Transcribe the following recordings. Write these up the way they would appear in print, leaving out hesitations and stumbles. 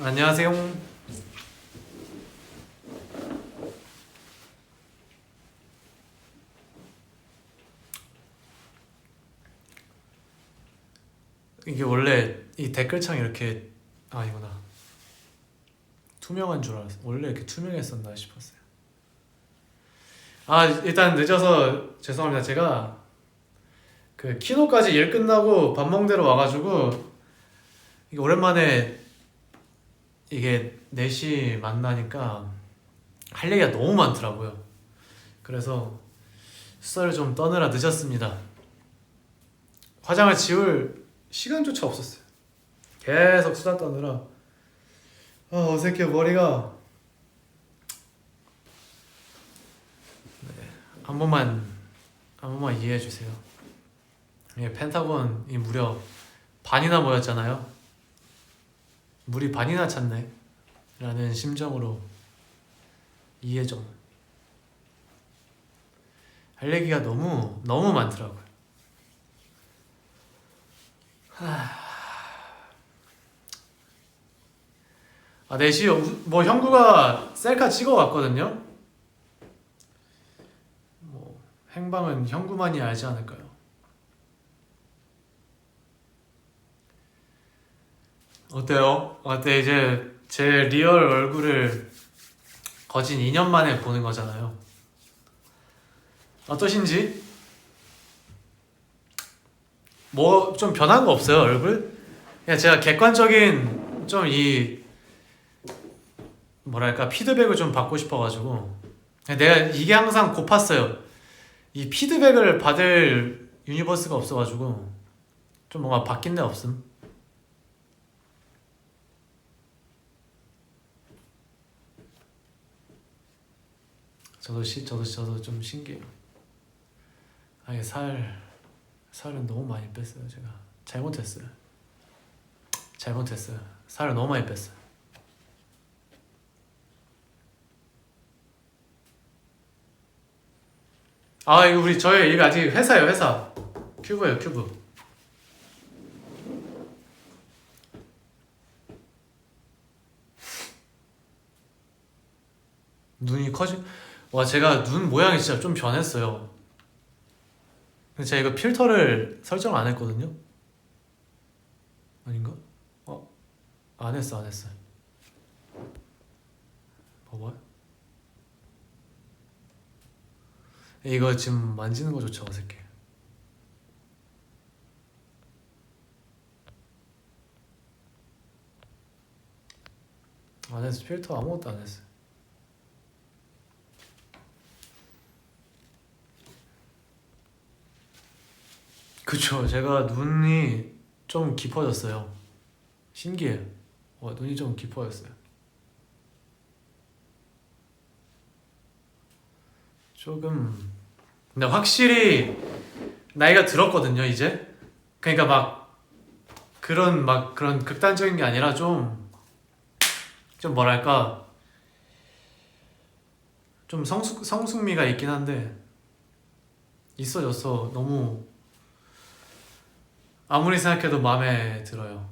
안녕하세요. 이게 원래 이 댓글창 이렇게 이구나 투명한 줄 알았어. 원래 이렇게 투명했었나 싶었어요. 일단 늦어서 죄송합니다. 제가 그 키노까지 일 끝나고 밥 먹대로 와가지고 이게 오랜만에 이게 4시 만나니까 할 얘기가 너무 많더라고요. 그래서 수다를 좀 떠느라 늦었습니다. 화장을 지울 시간조차 없었어요. 계속 수다 떠느라 어색해. 머리가 한 번만 이해해 주세요. 예, 펜타곤이 무려 반이나 모였잖아요. 물이 반이나 찼네 라는 심정으로 이해 좀. 할 얘기가 너무 많더라고요. 4시 뭐 형구가 셀카 찍어왔거든요. 뭐 행방은 형구만이 알지 않을까요? 어때요? 어때? 이제 제 리얼 얼굴을 거진 2년 만에 보는 거잖아요. 어떠신지? 뭐 좀 변한 거 없어요, 얼굴? 그냥 제가 객관적인 좀 이 뭐랄까 피드백을 좀 받고 싶어가지고 내가 이게 항상 고팠어요. 이 피드백을 받을 유니버스가 없어가지고 좀 뭔가 바뀐 데 없음. 저도 좀 신기해요. 아니 살은 너무 많이 뺐어요. 제가 잘못했어요. 살을 너무 많이 뺐어요. 이거 저희 아직 회사예요. 회사 큐브예요. 큐브. 눈이 커지. 와, 제가 눈 모양이 진짜 좀 변했어요. 근데 제가 이거 필터를 설정 안 했거든요. 아닌가? 안 했어. 봐봐요. 이거 지금 만지는 거조차 어색해. 안 했어. 필터 아무것도 안 했어. 그쵸. 제가 눈이 좀 깊어졌어요. 신기해요. 눈이 좀 깊어졌어요. 조금. 근데 확실히 나이가 들었거든요, 이제. 그러니까 그런 극단적인 게 아니라 좀 뭐랄까. 좀 성숙미가 있긴 한데, 있어져서 너무 아무리 생각해도 마음에 들어요.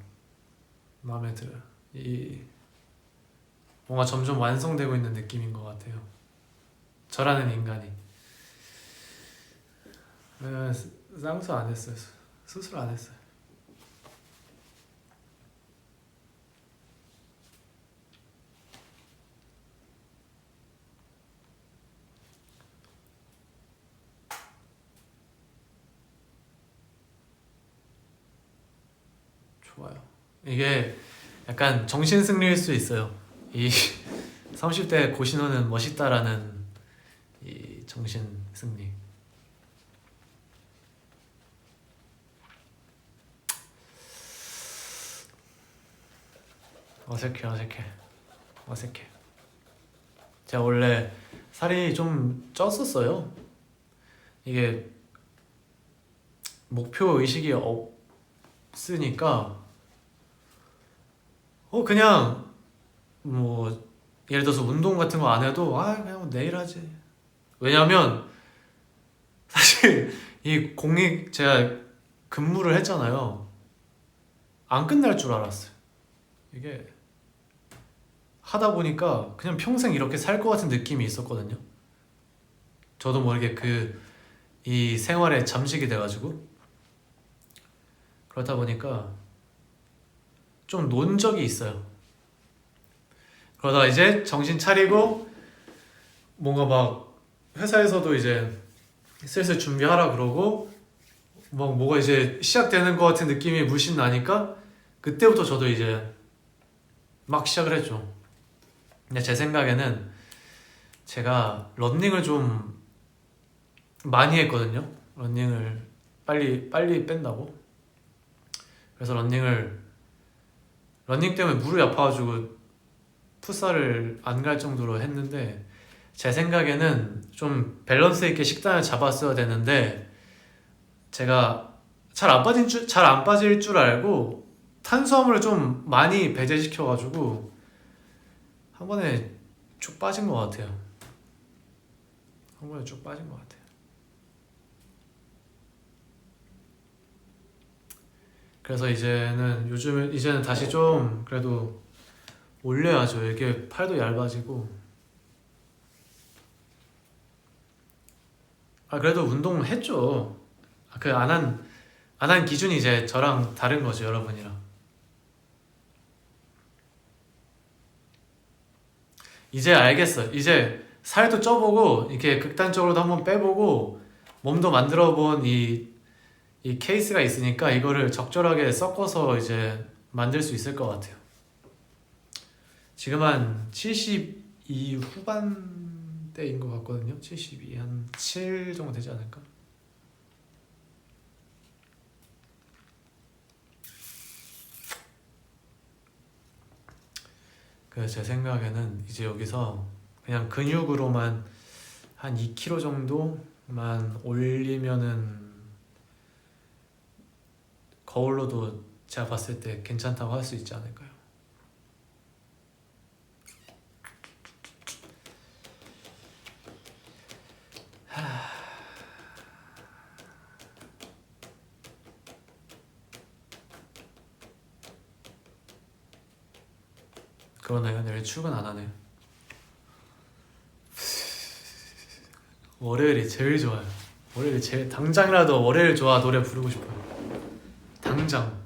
마음에 들어요. 뭔가 점점 완성되고 있는 느낌인 것 같아요. 저라는 인간이. 쌍수 안 했어요. 수술 안 했어요. 좋아요. 이게 약간 정신승리일 수 있어요. 이 30대 고신호는 멋있다라는 이 정신승리. 어색해. 제가 원래 살이 좀 쪘었어요. 이게 목표 의식이 없으니까 그냥 뭐 예를 들어서 운동 같은 거 안 해도 그냥 뭐 내일 하지. 왜냐면 사실 이 공익 제가 근무를 했잖아요. 안 끝날 줄 알았어요. 이게 하다 보니까 그냥 평생 이렇게 살 것 같은 느낌이 있었거든요. 저도 모르게 이 생활에 잠식이 돼가지고 그러다 보니까 좀 논 적이 있어요. 그러다 이제 정신 차리고 뭔가 막 회사에서도 이제 슬슬 준비하라 그러고 막 뭐가 이제 시작되는 것 같은 느낌이 물씬 나니까 그때부터 저도 이제 막 시작을 했죠. 근데 제 생각에는 제가 러닝을 좀 많이 했거든요. 러닝을 빨리 뺀다고. 그래서 러닝 때문에 무릎이 아파가지고 풋살을 안 갈 정도로 했는데 제 생각에는 좀 밸런스 있게 식단을 잡았어야 되는데 제가 잘 안 빠질 줄 알고 탄수화물을 좀 많이 배제시켜가지고 한 번에 쭉 빠진 것 같아요. 한 번에 쭉 빠진 것 같아요. 그래서 이제는 다시 좀 그래도 올려야죠. 이게 팔도 얇아지고. 그래도 운동을 했죠. 안 한 기준이 이제 저랑 다른 거죠, 여러분이랑. 이제 알겠어요. 이제 살도 쪄보고 이렇게 극단적으로도 한번 빼보고 몸도 만들어 본 이 케이스가 있으니까 이거를 적절하게 섞어서 이제 만들 수 있을 것 같아요. 지금 한 72 후반대인 것 같거든요. 72, 한 7 정도 되지 않을까? 그래서 제 생각에는 이제 여기서 그냥 근육으로만 한 2kg 정도만 올리면은 거울로도 제가 봤을 때 괜찮다고 할 수 있지 않을까요? 그러네요. 내일 출근 안 하네요. 월요일이 제일 좋아요. 당장이라도 월요일 좋아 노래 부르고 싶어요. 당장.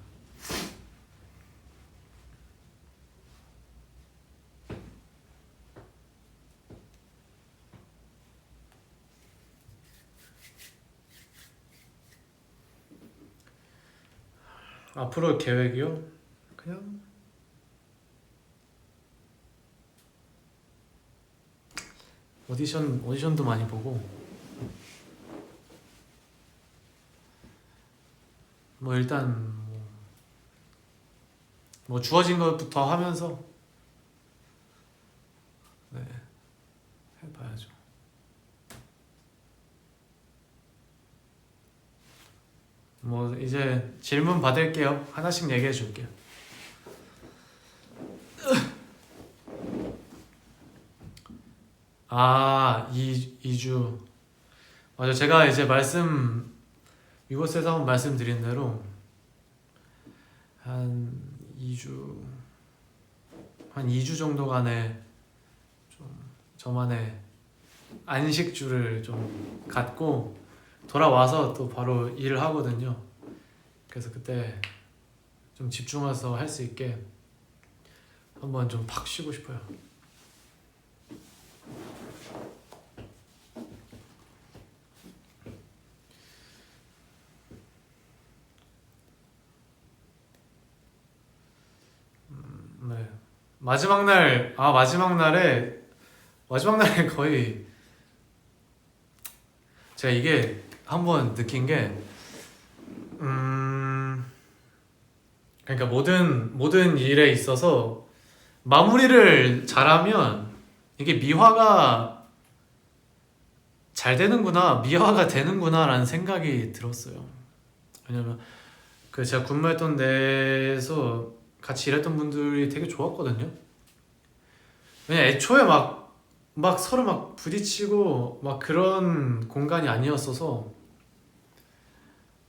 앞으로 계획이요? 그냥 오디션도 많이 보고 뭐 일단 뭐 주어진 것부터 하면서 네, 해봐야죠. 뭐 이제 질문 받을게요. 하나씩 얘기해 줄게요. 이주 맞아. 제가 이제 이곳에서 한번 말씀드린 대로 한 2주 한 2주 정도간의 좀 저만의 안식주를 좀 갖고 돌아와서 또 바로 일을 하거든요. 그래서 그때 좀 집중해서 할 수 있게 한번 좀 팍 쉬고 싶어요. 네. 마지막 날에 거의 제가 이게 한번 느낀 게 그러니까 모든 일에 있어서 마무리를 잘하면 이게 미화가 잘 되는구나, 미화가 되는구나라는 생각이 들었어요. 왜냐면 제가 근무했던 데에서 같이 일했던 분들이 되게 좋았거든요. 왜냐 애초에 막 서로 막 부딪히고 막 그런 공간이 아니었어서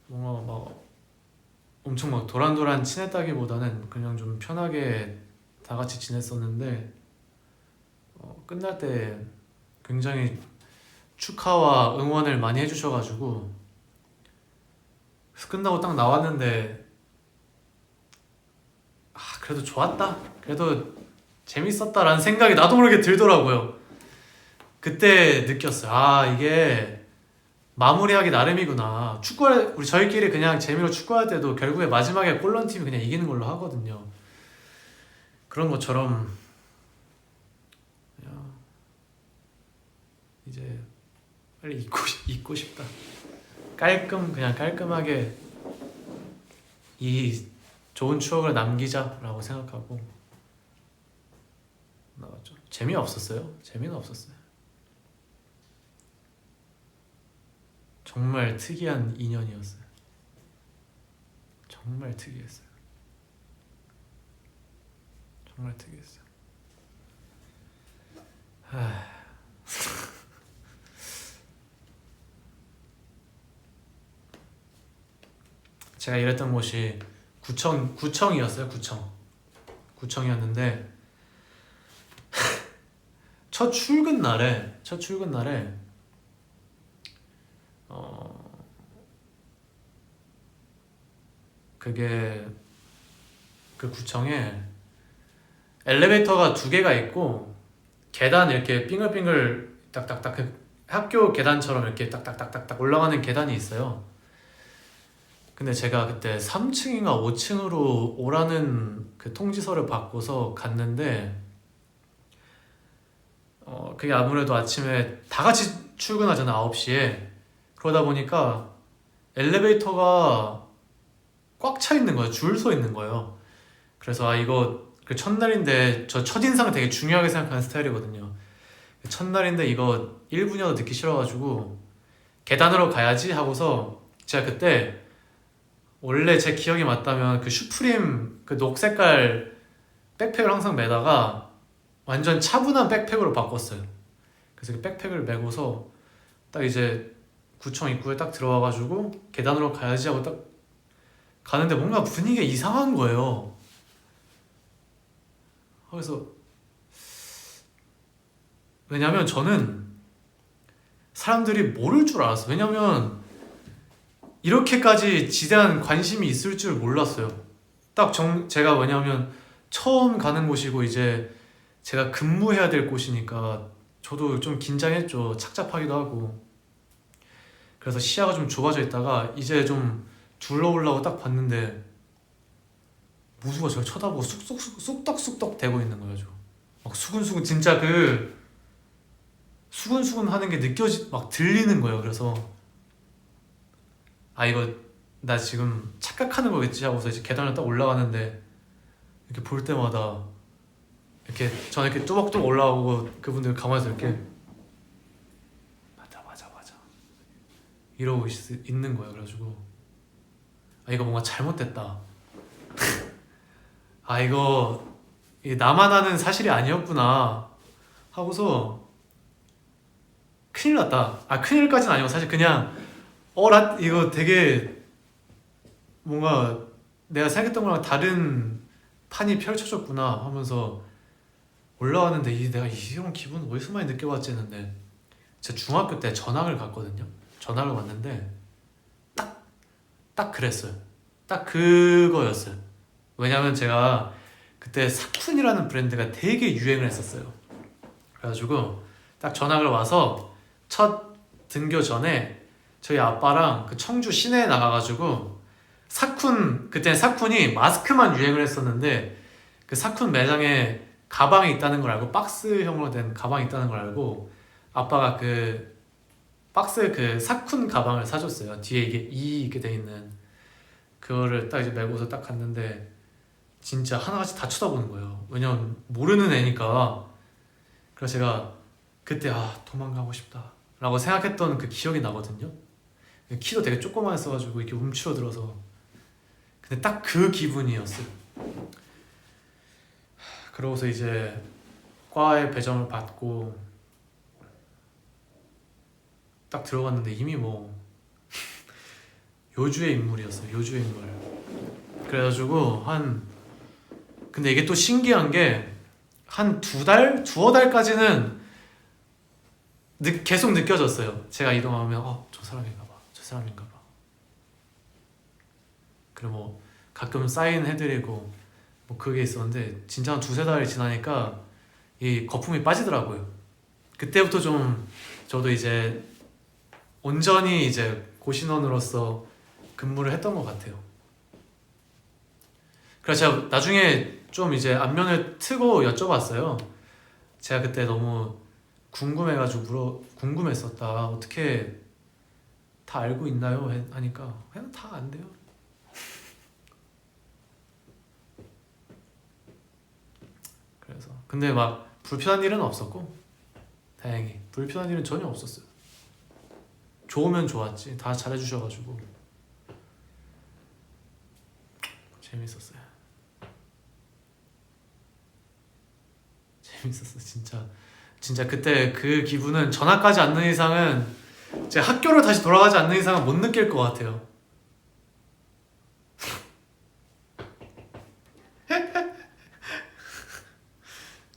뭔가 막 엄청 막 도란도란 친했다기보다는 그냥 좀 편하게 다 같이 지냈었는데 끝날 때 굉장히 축하와 응원을 많이 해주셔가지고 그래서 끝나고 딱 나왔는데 그래도 좋았다, 그래도 재밌었다라는 생각이 나도 모르게 들더라고요. 그때 느꼈어요. 이게 마무리하기 나름이구나. 우리 저희끼리 그냥 재미로 축구할 때도 결국에 마지막에 골 넣은 팀이 그냥 이기는 걸로 하거든요. 그런 것처럼 그냥 이제 빨리 잊고 싶다. 그냥 깔끔하게 이 좋은 추억을 남기자라고 생각하고 나왔죠. 재미없었어요? 재미는 없었어요. 정말 특이한 인연이었어요. 정말 특이했어요. 정말 특이했어요. 제가 일했던 곳이 구청이었어요. 구청이었는데 첫 출근 날에 그게 그 구청에 엘리베이터가 2개가 있고 계단 이렇게 빙글빙글 딱딱딱 학교 계단처럼 이렇게 딱딱딱딱 올라가는 계단이 있어요. 근데 제가 그때 3층인가 5층으로 오라는 그 통지서를 받고서 갔는데 그게 아무래도 아침에 다 같이 출근하잖아, 9시에. 그러다 보니까 엘리베이터가 꽉 차 있는 거예요. 줄 서 있는 거예요. 그래서 이거 그 첫날인데, 저 첫인상 되게 중요하게 생각하는 스타일이거든요. 첫날인데 이거 1분이라도 늦기 싫어가지고 계단으로 가야지 하고서 제가 그때 원래 제 기억이 맞다면 그 슈프림 그 녹색깔 백팩을 항상 매다가 완전 차분한 백팩으로 바꿨어요. 그래서 그 백팩을 메고서 딱 이제 구청 입구에 딱 들어와가지고 계단으로 가야지 하고 딱 가는데 뭔가 분위기가 이상한 거예요. 그래서 왜냐면 저는 사람들이 모를 줄 알았어요. 왜냐면 이렇게까지 지대한 관심이 있을 줄 몰랐어요. 제가 왜냐면 처음 가는 곳이고 이제 제가 근무해야 될 곳이니까 저도 좀 긴장했죠. 착잡하기도 하고. 그래서 시야가 좀 좁아져 있다가 이제 좀 둘러보려고 딱 봤는데 무수가 저를 쳐다보고 쑥덕쑥덕 대고 있는 거예요. 막 수근수근, 진짜 그 수근수근 하는 게 막 들리는 거예요. 그래서 이거 나 지금 착각하는 거겠지 하고서 이제 계단을 딱 올라가는데 이렇게 볼 때마다 이렇게 저는 이렇게 뚜벅뚜벅 올라오고 그분들 가만히 이렇게 맞아 이러고 있는 거예요. 그래가지고 이거 뭔가 잘못됐다. 이거 나만 아는 사실이 아니었구나 하고서 큰일 났다. 큰일까지는 아니고 사실 그냥 이거 되게 뭔가 내가 생각했던 거랑 다른 판이 펼쳐졌구나 하면서 올라왔는데 내가 이런 기분 어디서 많이 느껴봤지 했는데 제가 중학교 때 전학을 갔거든요. 전학을 왔는데 딱 그랬어요. 딱 그거였어요. 왜냐면 제가 그때 사쿤이라는 브랜드가 되게 유행을 했었어요. 그래가지고 딱 전학을 와서 첫 등교 전에 저희 아빠랑 그 청주 시내에 나가가지고 그때 사쿤이 마스크만 유행을 했었는데 그 사쿤 매장에 가방이 있다는 걸 알고, 박스형으로 된 가방이 있다는 걸 알고 아빠가 그 박스 그 사쿤 가방을 사줬어요. 뒤에 이게 이렇게 돼 있는 그거를 딱 이제 메고서 딱 갔는데 진짜 하나같이 다 쳐다보는 거예요. 왜냐면 모르는 애니까. 그래서 제가 그때 도망가고 싶다 라고 생각했던 그 기억이 나거든요. 키도 되게 조그만했어가지고 이렇게 움츠러들어서. 근데 딱 그 기분이었어요. 그러고서 이제 과에 배정을 받고 딱 들어갔는데 이미 뭐 요주의 인물이었어요. 요주의 인물. 그래가지고 근데 이게 또 신기한 게 한 두 달? 두어 달까지는 계속 느껴졌어요. 제가 이동하면 저 사람인가 봐. 저 사람인가 봐. 그리고 뭐 가끔 사인 해드리고 뭐 그게 있었는데 진짜 한 두세 달이 지나니까 이 거품이 빠지더라고요. 그때부터 좀 저도 이제 온전히 이제 고신원으로서 근무를 했던 것 같아요. 그래서 제가 나중에 좀 이제 안면을 트고 여쭤봤어요. 제가 그때 너무 궁금했었다. 어떻게 다 알고 있나요? 하니까 그냥 다 안 돼요. 그래서 근데 막 불편한 일은 없었고 다행히 불편한 일은 전혀 없었어요. 좋으면 좋았지. 다 잘해주셔가지고 재밌었어요. 재밌었어 진짜 그때 그 기분은 전학까지 않는 이상은 제 학교로 다시 돌아가지 않는 이상은 못 느낄 것 같아요.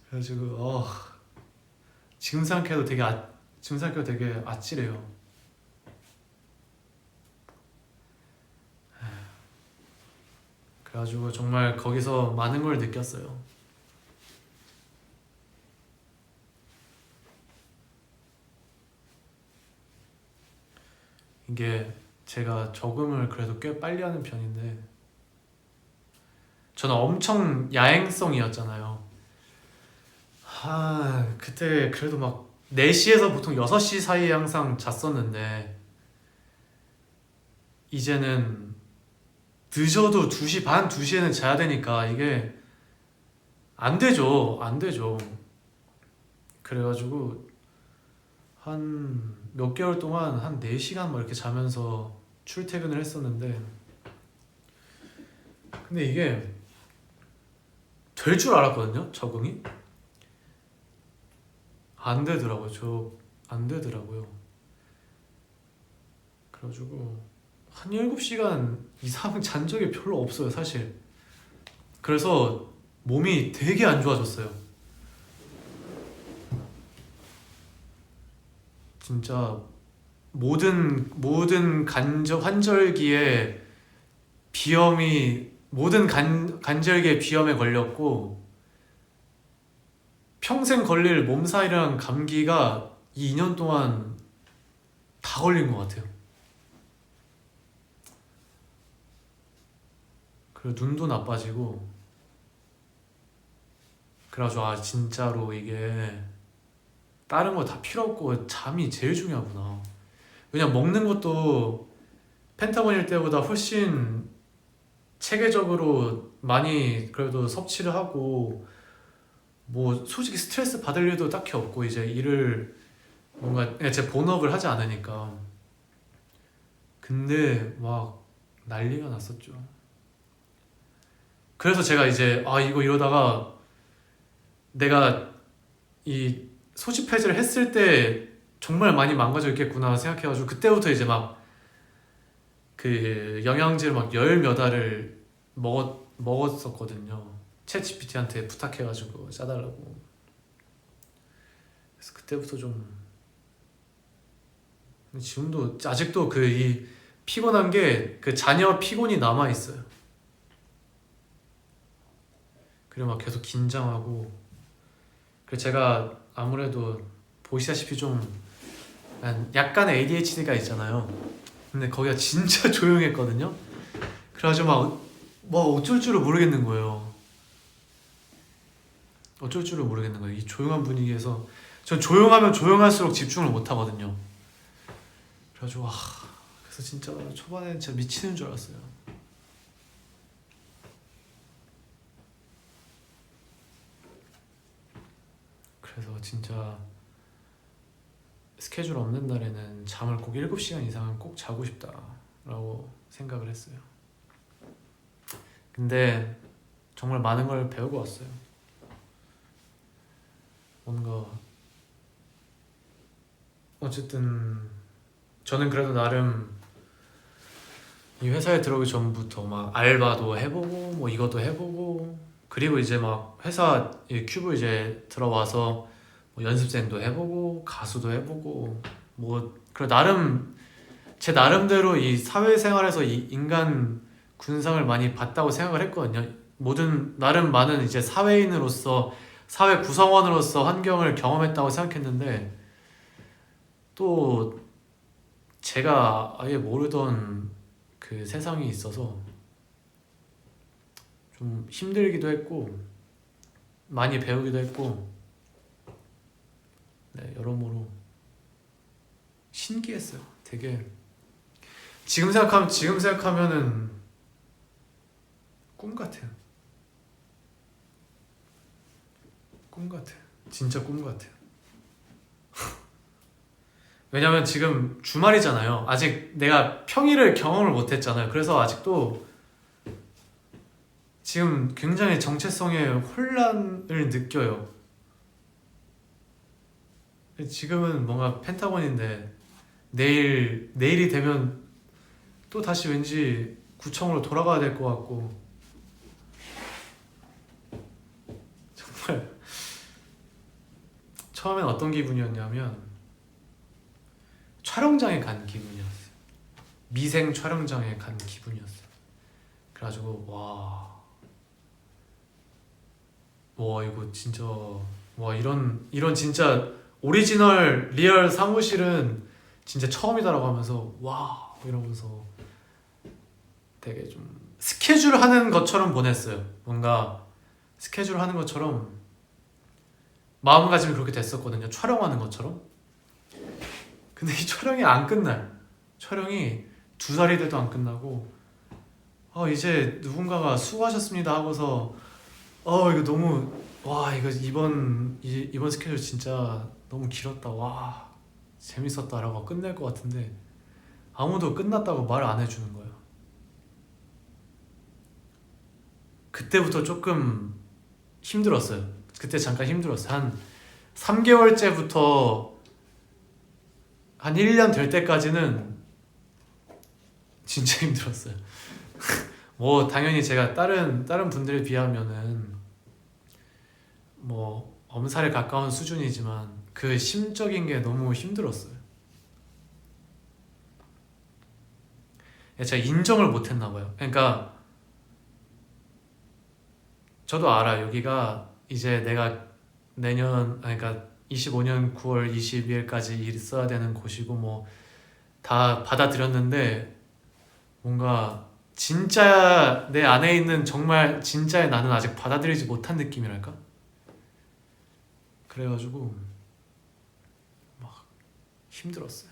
그래가지고 지금 생각해도 되게 아찔해요. 그래가지고 정말 거기서 많은 걸 느꼈어요. 이게 제가 적응을 그래도 꽤 빨리 하는 편인데 저는 엄청 야행성이었잖아요. 그때 그래도 막 4시에서 보통 6시 사이에 항상 잤었는데 이제는 늦어도 2시 반, 2시에는 자야 되니까 이게 안 되죠. 그래가지고 한 몇 개월 동안 한 4시간 막 이렇게 자면서 출퇴근을 했었는데 근데 이게 될 줄 알았거든요. 적응이 안 되더라고요. 안 되더라고요. 그래가지고 한 7시간 이상 잔 적이 별로 없어요 사실. 그래서 몸이 되게 안 좋아졌어요. 진짜 모든 환절기에 비염이 모든 관절기에 비염에 걸렸고 평생 걸릴 몸살이랑 감기가 이 2년 동안 다 걸린 것 같아요. 그리고 눈도 나빠지고 그래가지고 진짜로 이게 다른 거 다 필요 없고 잠이 제일 중요하구나. 왜냐면 먹는 것도 펜타곤일 때보다 훨씬 체계적으로 많이 그래도 섭취를 하고 뭐 솔직히 스트레스 받을 일도 딱히 없고 이제 일을 뭔가 제 본업을 하지 않으니까. 근데 막 난리가 났었죠. 그래서 제가 이제 이거 이러다가 내가 이 소집 해제를 했을 때 정말 많이 망가져 있겠구나 생각해가지고 그때부터 이제 막 그 영양제를 막 열 몇 알을 먹었었거든요. 챗 GPT한테 부탁해가지고 짜달라고. 그래서 그때부터 좀 지금도 아직도 그 이 피곤한 게 그 자녀 피곤이 남아 있어요. 그리고 막 계속 긴장하고. 그래서 제가 아무래도 보시다시피 좀 약간의 ADHD가 있잖아요. 근데 거기가 진짜 조용했거든요. 그래가지고 막 뭐 어쩔 줄을 모르겠는 거예요. 이 조용한 분위기에서 전 조용하면 조용할수록 집중을 못 하거든요. 그래가지고 그래서 진짜 초반에 진짜 미치는 줄 알았어요. 그래서 진짜 스케줄 없는 날에는 잠을 꼭 7시간 이상은 꼭 자고 싶다라고 생각을 했어요. 근데 정말 많은 걸 배우고 왔어요. 뭔가 어쨌든 저는 그래도 나름 이 회사에 들어오기 전부터 막 알바도 해보고 뭐 이것도 해보고 그리고 이제 막 회사 이 큐브 이제 들어와서 뭐 연습생도 해보고 가수도 해보고 뭐 그 나름 제 나름대로 이 사회생활에서 이 인간 군상을 많이 봤다고 생각을 했거든요. 모든 나름 많은 이제 사회인으로서 사회 구성원으로서 환경을 경험했다고 생각했는데 또 제가 아예 모르던 그 세상이 있어서 좀 힘들기도 했고 많이 배우기도 했고 네, 여러모로 신기했어요. 되게 지금 생각하면은 꿈 같아요. 꿈 같아요. 진짜 꿈 같아요. 왜냐면 지금 주말이잖아요. 아직 내가 평일을 경험을 못했잖아요. 그래서 아직도 지금 굉장히 정체성의 혼란을 느껴요. 지금은 뭔가 펜타곤인데 내일이 되면 또 다시 왠지 구청으로 돌아가야 될 것 같고 정말 처음엔 어떤 기분이었냐면 촬영장에 간 기분이었어요. 미생 촬영장에 간 기분이었어요. 그래가지고 와 이거 진짜 와 이런 진짜 오리지널 리얼 사무실은 진짜 처음이다라고 하면서 와 이러면서 되게 좀 스케줄 하는 것처럼 보냈어요. 뭔가 스케줄 하는 것처럼 마음가짐이 그렇게 됐었거든요. 촬영하는 것처럼. 근데 이 촬영이 안 끝나요. 촬영이 2달이 돼도 안 끝나고 이제 누군가가 수고하셨습니다 하고서 이거 너무 이거 이번 스케줄 진짜 너무 길었다. 와 재밌었다라고 끝낼 것 같은데 아무도 끝났다고 말 안 해주는 거예요. 그때부터 조금 힘들었어요. 그때 잠깐 힘들었어요. 한 3개월째부터 한 1년 될 때까지는 진짜 힘들었어요. 뭐 당연히 제가 다른 분들에 비하면은 뭐 엄살에 가까운 수준이지만 그 심적인 게 너무 힘들었어요. 제가 인정을 못했나 봐요. 그러니까 저도 알아. 여기가 이제 내가 그러니까 25년 9월 22일까지 있어야 되는 곳이고 뭐 다 받아들였는데 뭔가 진짜 내 안에 있는 정말 진짜의 나는 아직 받아들이지 못한 느낌이랄까? 그래가지고 막 힘들었어요.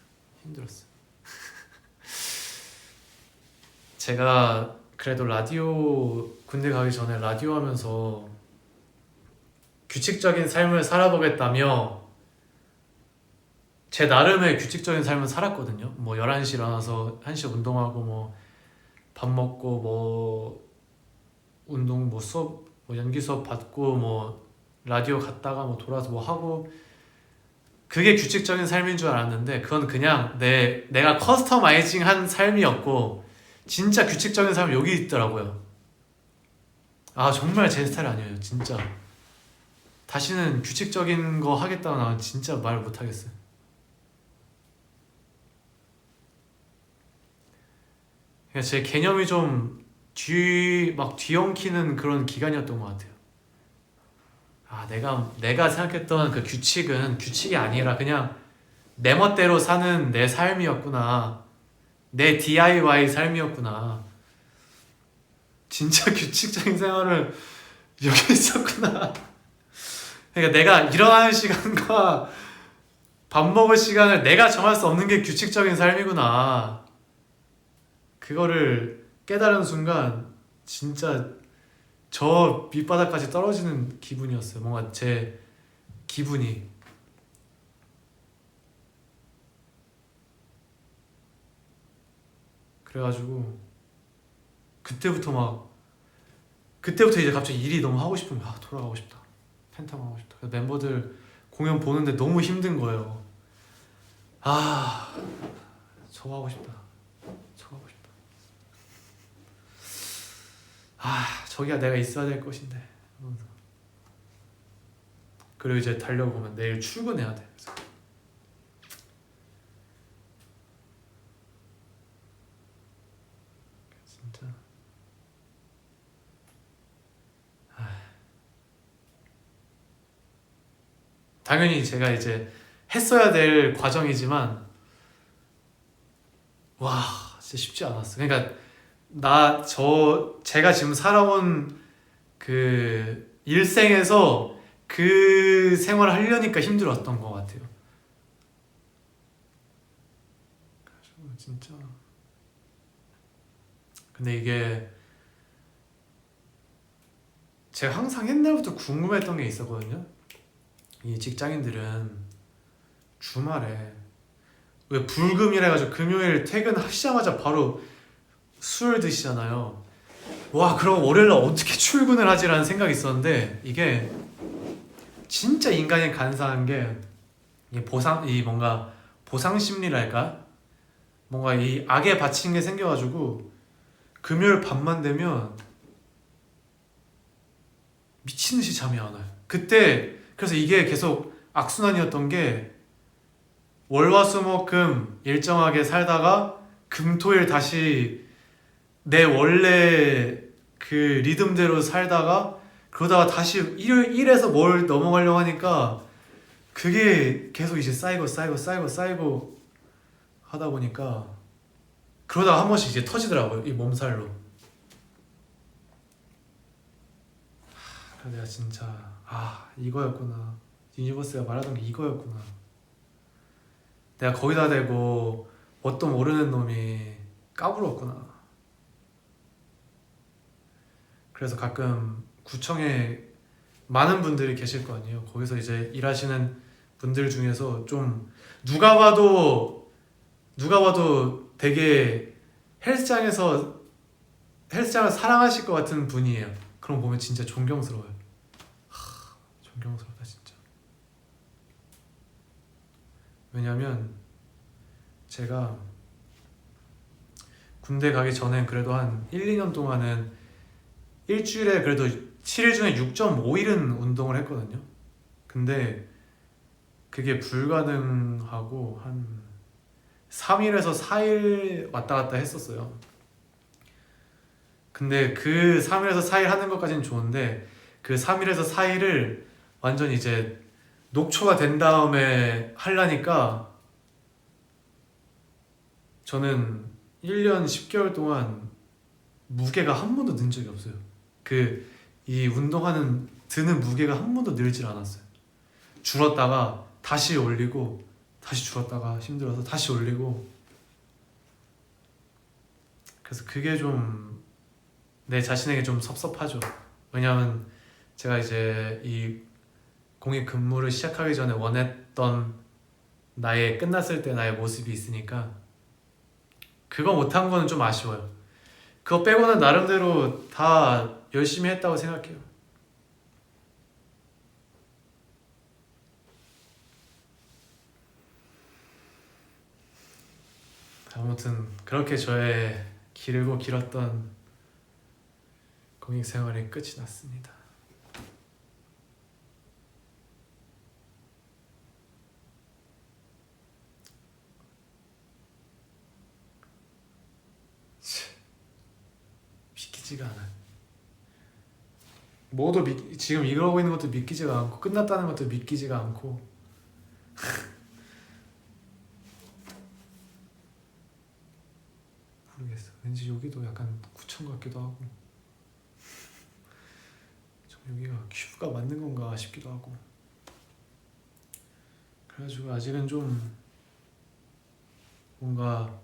제가 그래도 라디오 군대 가기 전에 라디오 하면서 규칙적인 삶을 살아보겠다며 제 나름의 규칙적인 삶을 살았거든요. 뭐 11시 일어나서 1시 운동하고 뭐 밥 먹고 뭐 운동 뭐 수업 뭐 연기 수업 받고 뭐 라디오 갔다가 뭐 돌아서 뭐 하고 그게 규칙적인 삶인 줄 알았는데 그건 그냥 내가 커스터마이징한 삶이었고 진짜 규칙적인 삶은 여기 있더라고요. 정말 제 스타일 아니에요. 진짜 다시는 규칙적인 거 하겠다고 나는 진짜 말 못하겠어요. 그러니까 제 개념이 좀 뒤엉키는 그런 기간이었던 것 같아요. 내가 생각했던 그 규칙은 규칙이 아니라 그냥 내 멋대로 사는 내 삶이었구나. 내 DIY 삶이었구나. 진짜 규칙적인 생활을 여기 있었구나. 그러니까 내가 일어나는 시간과 밥 먹을 시간을 내가 정할 수 없는 게 규칙적인 삶이구나. 그거를 깨달은 순간 진짜 저 밑바닥까지 떨어지는 기분이었어요. 뭔가 제 기분이. 그래가지고 그때부터 이제 갑자기 일이 너무 하고 싶은 거야. 돌아가고 싶다. 펜타곤 하고 싶다. 그래서 멤버들 공연 보는데 너무 힘든 거예요. 저거 하고 싶다. 저기가 내가 있어야 될 것인데 그리고 이제 달려보면 내일 출근해야 돼. 그래서 진짜 당연히 제가 이제 했어야 될 과정이지만 와 진짜 쉽지 않았어. 그러니까 제가 지금 살아온 그 일생에서 그 생활을 하려니까 힘들었던 것 같아요. 진짜. 근데 이게 제가 항상 옛날부터 궁금했던 게 있었거든요. 이 직장인들은 주말에 왜 불금이라 해가지고 금요일 퇴근하시자마자 바로 술 드시잖아요. 와 그럼 월요일날 어떻게 출근을 하지라는 생각이 있었는데 이게 진짜 인간이 간사한 게 이 뭔가 보상 심리랄까? 뭔가 이 악에 받친 게 생겨가지고 금요일 밤만 되면 미친 듯이 잠이 안 와요. 그때 그래서 이게 계속 악순환이었던 게 월화수목금 일정하게 살다가 금토일 다시 내 원래 그 리듬대로 살다가 그러다가 다시 일에서 뭘 넘어가려고 하니까 그게 계속 이제 쌓이고 하다 보니까 그러다가 한 번씩 이제 터지더라고요. 이 몸살로. 내가 진짜 이거였구나. 유니버스가 말하던 게 이거였구나. 내가 거기다 대고 뭣도 모르는 놈이 까불었구나. 그래서 가끔 구청에 많은 분들이 계실 거 아니에요. 거기서 이제 일하시는 분들 중에서 좀 누가 봐도 되게 헬스장을 사랑하실 것 같은 분이에요. 그럼 보면 진짜 존경스러워요. 존경스럽다 진짜. 왜냐면 제가 군대 가기 전엔 그래도 한 1, 2년 동안은 일주일에 그래도 7일 중에 6.5일은 운동을 했거든요. 근데 그게 불가능하고 한 3일에서 4일 왔다 갔다 했었어요. 근데 그 3일에서 4일 하는 것까지는 좋은데 그 3일에서 4일을 완전 이제 녹초가 된 다음에 하려니까 저는 1년 10개월 동안 무게가 한 번도 는 적이 없어요. 이 운동하는 드는 무게가 한 번도 늘질 않았어요. 줄었다가 다시 올리고 다시 줄었다가 힘들어서 다시 올리고. 그래서 그게 좀 내 자신에게 좀 섭섭하죠. 왜냐면 제가 이제 이 공익 근무를 시작하기 전에 원했던 끝났을 때 나의 모습이 있으니까 그거 못한 거는 좀 아쉬워요. 그거 빼고는 나름대로 다 열심히 했다고 생각해요. 아무튼 그렇게 저의 길고 길었던 공익 생활이 끝이 났습니다. 믿기지가 않아요. 지금 이러고 있는 것도 믿기지가 않고 끝났다는 것도 믿기지가 않고 모르겠어. 왠지 여기도 약간 구청 같기도 하고 여기가 큐가 맞는 건가 싶기도 하고. 그래가지고 아직은 좀 뭔가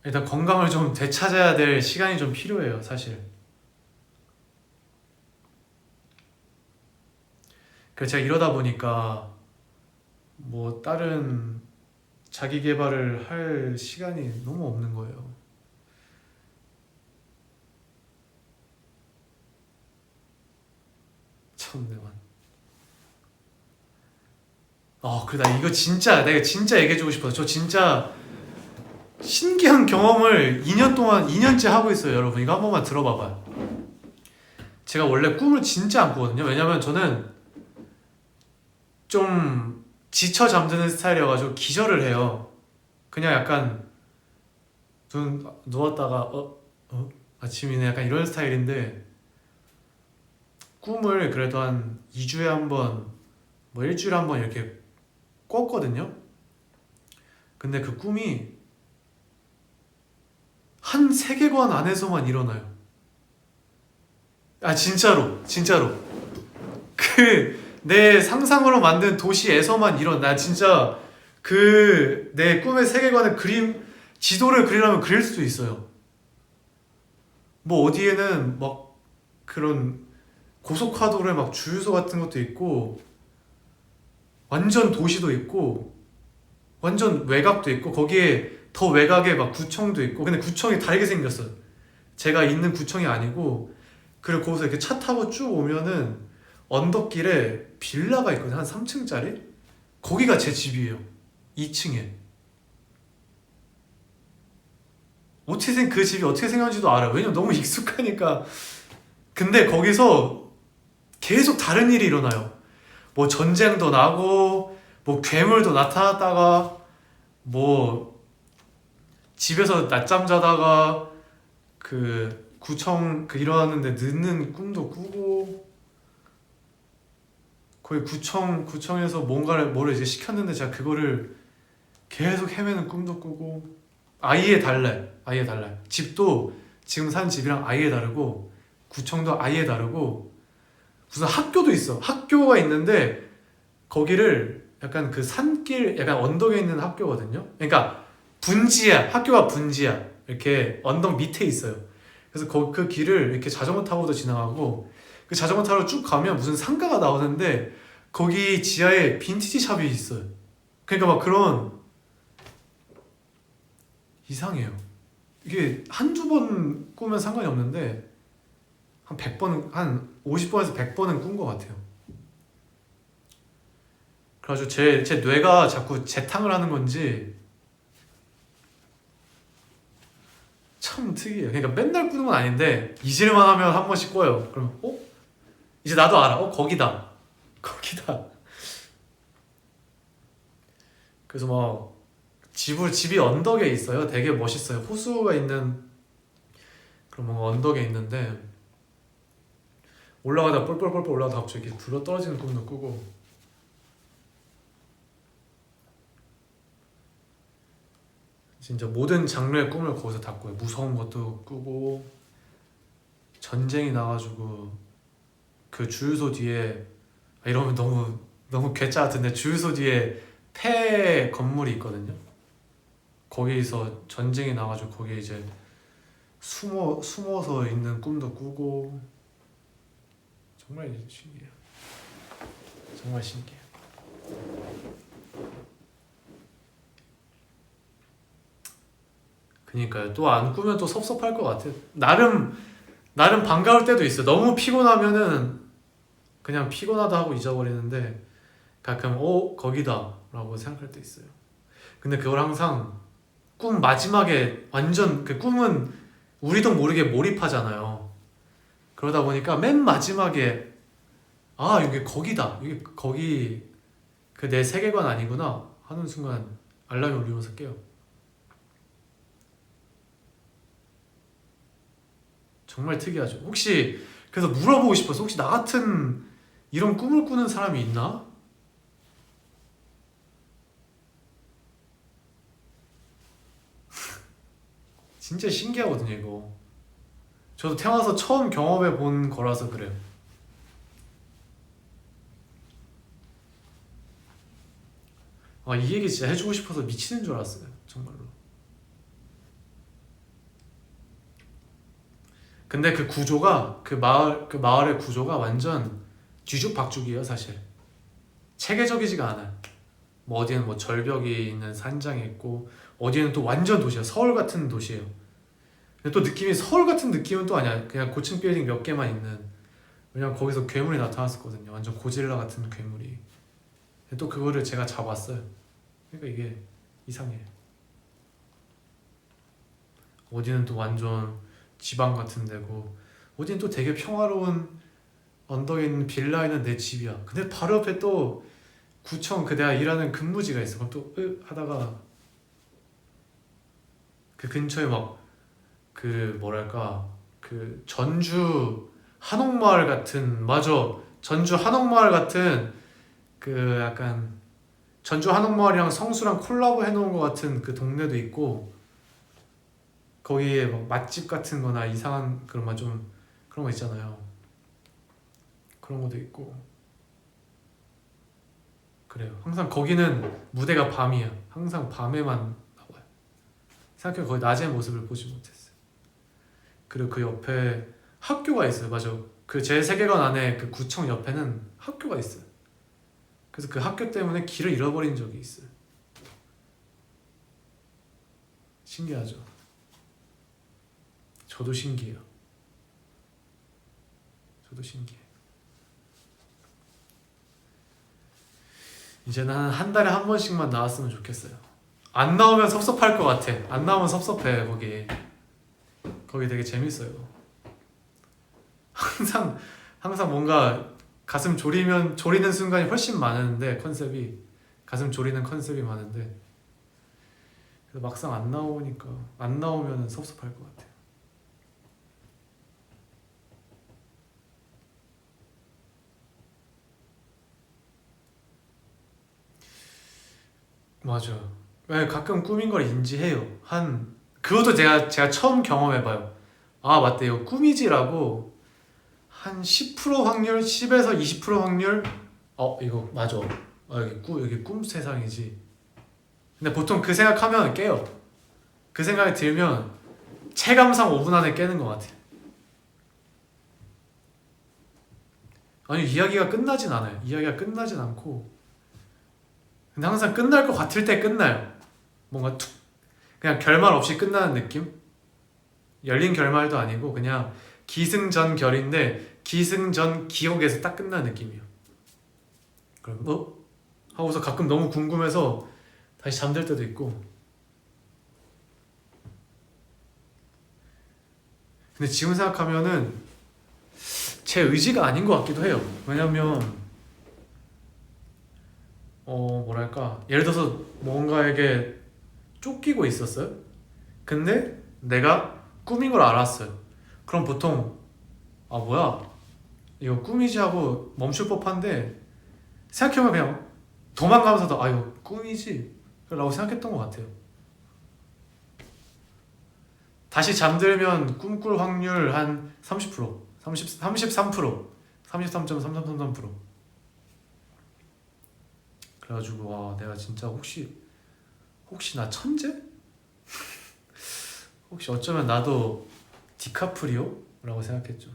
일단 건강을 좀 되찾아야 될 시간이 좀 필요해요, 사실. 그래서 제가 이러다 보니까 뭐 다른 자기 개발을 할 시간이 너무 없는 거예요. 참내만. 그래 나 이거 진짜 내가 진짜 얘기해주고 싶어서 저 진짜 신기한 경험을 2년째 하고 있어요. 여러분 이거 한 번만 들어봐봐요. 제가 원래 꿈을 진짜 안 꾸거든요. 왜냐면 저는 좀 지쳐 잠드는 스타일이어가지고 기절을 해요. 그냥 약간 눈 누웠다가 아침이네 약간 이런 스타일인데 꿈을 그래도 한 2주에 한 번, 뭐 일주일에 한 번 이렇게 꿨거든요. 근데 그 꿈이 한 세계관 안에서만 일어나요. 아 진짜로 그 내 상상으로 만든 도시에서만 일어나. 진짜 그 내 꿈의 세계관을 지도를 그리려면 그릴 수도 있어요. 뭐 어디에는 막 그런 고속화도로에 막 주유소 같은 것도 있고 완전 도시도 있고 완전 외곽도 있고 거기에 더 외곽에 막 구청도 있고. 근데 구청이 다르게 생겼어요. 제가 있는 구청이 아니고. 그리고 거기서 이렇게 차 타고 쭉 오면은 언덕길에 빌라가 있거든요. 한 3층짜리. 거기가 제 집이에요. 2층에. 그 집이 어떻게 생겼는지도 알아요. 왜냐면 너무 익숙하니까. 근데 거기서 계속 다른 일이 일어나요. 뭐 전쟁도 나고 뭐 괴물도 나타났다가 뭐 집에서 낮잠 자다가 그 구청 그 일어났는데 늦는 꿈도 꾸고 거의 구청에서 뭐를 이제 시켰는데 제가 그거를 계속 헤매는 꿈도 꾸고. 아예 달라요. 아예 달라요. 집도 지금 산 집이랑 아예 다르고 구청도 아예 다르고 무슨 학교도 있어. 학교가 있는데 거기를 약간 그 산길 약간 언덕에 있는 학교거든요. 그러니까 학교가 분지야. 이렇게 언덕 밑에 있어요. 그래서 그 길을 이렇게 자전거 타고도 지나가고 그 자전거 타러 쭉 가면 무슨 상가가 나오는데 거기 지하에 빈티지 샵이 있어요. 그러니까 막 그런 이상해요. 이게 한두 번 꾸면 상관이 없는데 한 100번, 한 50번에서 100번은 꾼 것 같아요. 그래가지고 제 뇌가 자꾸 재탕을 하는 건지 참 특이해요. 그러니까 맨날 꾸는 건 아닌데 잊을만 하면 한 번씩 꿔요. 그러면 이제 나도 알아. 거기다. 그래서 막 집이 언덕에 있어요. 되게 멋있어요. 호수가 있는 그런 뭔가 언덕에 있는데 올라가다 뻘뻘뻘뻘 올라가다 갑자기 이렇게 굴러 떨어지는 꿈도 꾸고. 진짜 모든 장르의 꿈을 거기서 다 꿔요. 무서운 것도 꾸고 전쟁이 나가지고 그 주유소 뒤에 이러면 너무 괴짜 같은데 주유소 뒤에 폐 건물이 있거든요. 거기서 전쟁이 나가지고 거기에 이제 숨어서 있는 꿈도 꾸고. 정말 신기해요. 정말 신기해요. 그니까요. 또 안 꾸면 또 섭섭할 것 같아요. 나름 반가울 때도 있어요. 너무 피곤하면은 그냥 피곤하다 하고 잊어버리는데 가끔 거기다 라고 생각할 때 있어요. 근데 그걸 항상 꿈 마지막에 완전 그 꿈은 우리도 모르게 몰입하잖아요. 그러다 보니까 맨 마지막에 여기 거기다. 여기 거기 그 내 세계관 아니구나 하는 순간 알람이 울리면서 깨요. 정말 특이하죠. 혹시 그래서 물어보고 싶어서 혹시 나 같은 이런 꿈을 꾸는 사람이 있나? 진짜 신기하거든요 이거. 저도 태어나서 처음 경험해 본 거라서 그래요. 이 얘기 진짜 해주고 싶어서 미치는 줄 알았어요. 정말로. 근데 그 구조가 그 마을의 구조가 완전 뒤죽박죽이에요 사실. 체계적이지가 않아요. 뭐 어디는 뭐 절벽이 있는 산장이 있고 어디는 또 완전 도시야. 서울 같은 도시예요. 근데 또 느낌이 서울 같은 느낌은 또 아니야. 그냥 고층 빌딩 몇 개만 있는. 왜냐면 거기서 괴물이 나타났었거든요. 완전 고질라 같은 괴물이. 근데 또 그거를 제가 잡았어요. 그러니까 이게 이상해. 어디는 또 완전 지방 같은 데고 어디는 또 되게 평화로운 언덕에 있는 빌라에는 내 집이야. 근데 바로 옆에 또 구청 그 내가 일하는 근무지가 있어. 그럼 또 하다가 그 근처에 막 그 뭐랄까 그 전주 한옥마을 같은 맞아 전주 한옥마을 같은 그 약간 전주 한옥마을이랑 성수랑 콜라보 해놓은 것 같은 그 동네도 있고 거기에 막 맛집 같은 거나 이상한 그런 막 좀 그런 거 있잖아요. 그런 것도 있고 그래요. 항상 거기는 무대가 밤이야. 항상 밤에만 나와요. 생각해 거의 낮의 모습을 보지 못했어요. 그리고 그 옆에 학교가 있어요. 맞아. 그 제 세계관 안에 그 구청 옆에는 학교가 있어요. 그래서 그 학교 때문에 길을 잃어버린 적이 있어요. 신기하죠? 저도 신기해요. 저도 신기해. 이제는 한 달에 한 번씩만 나왔으면 좋겠어요. 안 나오면 섭섭할 것 같아. 안 나오면 섭섭해 거기. 거기 되게 재밌어요. 항상 뭔가 가슴 조리는 순간이 훨씬 많은데 컨셉이 가슴 조리는 컨셉이 많은데 그래서 막상 안 나오면 섭섭할 것 같아요. 맞아. 왜 가끔 꿈인 걸 인지해요. 그것도 제가 처음 경험해봐요. 아 맞다 이거 꿈이지라고 한 10% 확률, 10에서 20% 확률. 이거 맞아. 여기 꿈 세상이지. 근데 보통 그 생각하면 깨요. 그 생각이 들면 체감상 5분 안에 깨는 것 같아. 아니 이야기가 끝나진 않아요. 이야기가 끝나진 않고 근데 항상 끝날 것 같을 때 끝나요. 뭔가 그냥 결말 없이 끝나는 느낌? 열린 결말도 아니고 그냥 기승전결인데 기승전 기억에서 딱 끝나는 느낌이에요. 그럼 하고서 가끔 너무 궁금해서 다시 잠들 때도 있고. 근데 지금 생각하면은 제 의지가 아닌 것 같기도 해요. 왜냐면 뭐랄까 예를 들어서 뭔가에게 쫓기고 있었어요. 근데 내가 꿈인 걸 알았어요. 그럼 보통 뭐야 이거 꿈이지 하고 멈출 법한데 생각해보면 그냥 도망가면서도 이거 꿈이지 라고 생각했던 것 같아요. 다시 잠들면 꿈꿀 확률 한 30%, 33%, 33.3333%. 그래가지고 와 내가 진짜 혹시 나 천재? 혹시 어쩌면 나도 디카프리오? 라고 생각했죠.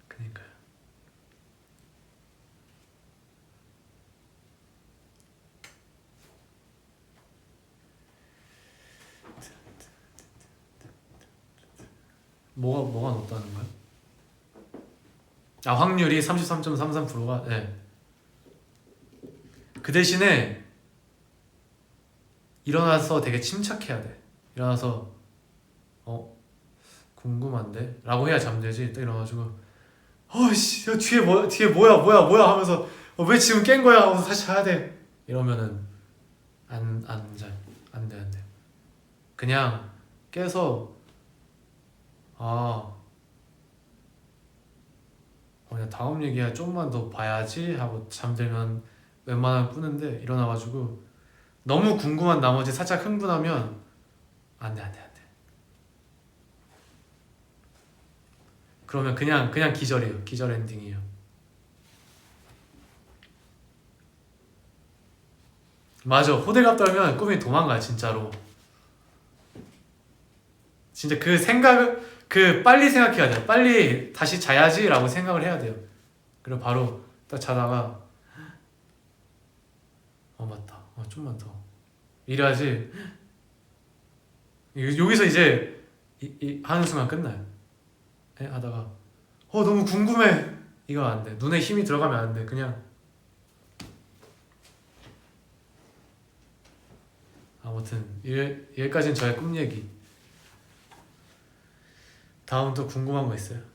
그니까요. 뭐가 높다는 거야? 확률이 33.33%가 네. 그 대신에 일어나서 되게 침착해야 돼. 일어나서 궁금한데? 라고 해야 잠들지. 딱 일어나가지고 씨 뒤에 뭐야 하면서 왜 지금 깬 거야 하면서 다시 자야 돼. 이러면은 안 돼. 안 돼. 그냥 깨서 그냥 다음 얘기야 좀만 더 봐야지 하고 잠들면 웬만하면 꾸는데 일어나가지고 너무 궁금한 나머지 살짝 흥분하면 안 돼. 그러면 그냥 기절이에요. 기절 엔딩이에요. 맞아. 호들갑 떨면 꿈이 도망가 진짜로. 진짜 그 생각을 빨리 생각해야 돼요. 빨리 다시 자야지라고 생각을 해야 돼요. 그리고 바로 딱 자다가 맞다. 좀만 더. 이래야지. 여기서 이제 하는 순간 끝나요. 하다가 너무 궁금해. 이거 안 돼. 눈에 힘이 들어가면 안 돼. 그냥 아무튼 여기까지는 저의 꿈 얘기. 다음 또 궁금한 거 있어요?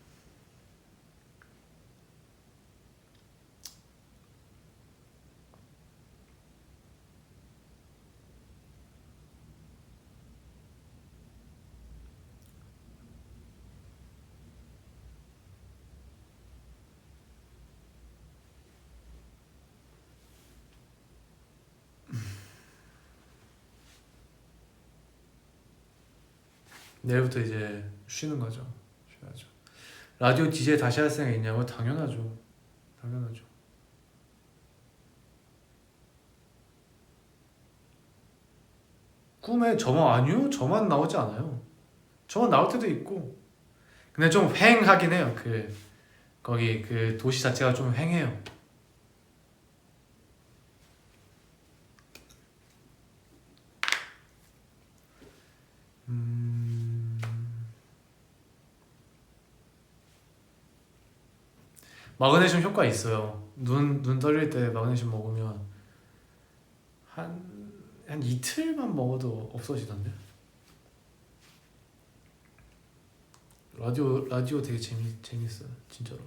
내일부터 이제 쉬는 거죠. 쉬어야죠. 라디오 DJ 다시 할 생각 있냐고? 당연하죠. 당연하죠. 꿈에 저만 아니요? 저만 나오지 않아요. 저만 나올 때도 있고. 근데 좀 휑하긴 해요. 거기 그 도시 자체가 좀 휑해요. 마그네슘 효과 있어요. 눈 떨릴 때 마그네슘 먹으면 한 이틀만 먹어도 없어지던데. 라디오 되게 재밌어요. 진짜로.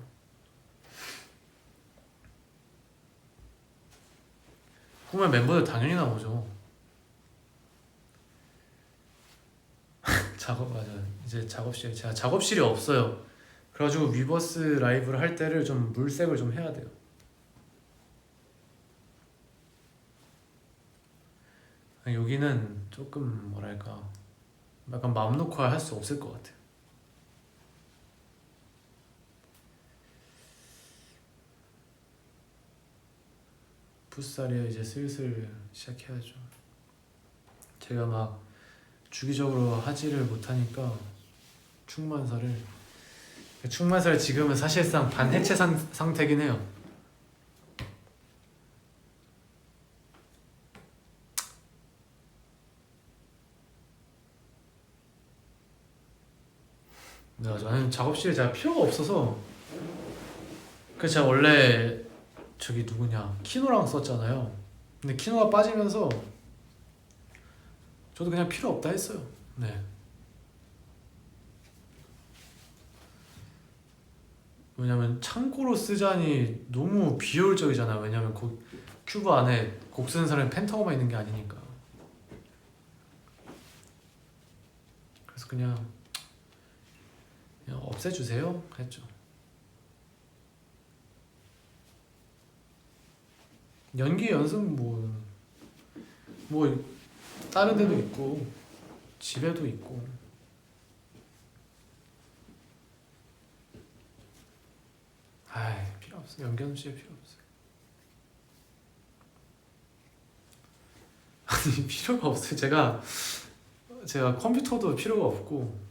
꿈에 멤버들 당연히 나오죠. 작업 맞아요. 이제 제가 작업실이 없어요. 그래가지고 위버스 라이브를 할 때를 좀 물색을 좀 해야 돼요. 여기는 조금 뭐랄까 약간 마음 놓고 할 수 없을 것 같아요. 풋살이요. 이제 슬슬 시작해야죠. 제가 막 주기적으로 하지를 못하니까 충만살을 지금은 사실상 반해체 상태긴 해요. 네, 저는 작업실에 제가 필요가 없어서 그 제가 원래 저기 누구냐 키노랑 썼잖아요. 근데 키노가 빠지면서 저도 그냥 필요 없다 했어요. 네. 왜냐면 창고로 쓰자니 너무 비효율적이잖아요. 왜냐면 큐브 안에 곡 쓰는 사람이 펜타고만 있는 게 아니니까. 그래서 그냥 없애주세요 했죠. 연기 연습 뭐 다른 데도 있고 집에도 있고. 아이 필요 없어. 연기 연습실 필요 없어. 아니 필요가 없어요. 제가 컴퓨터도 필요가 없고.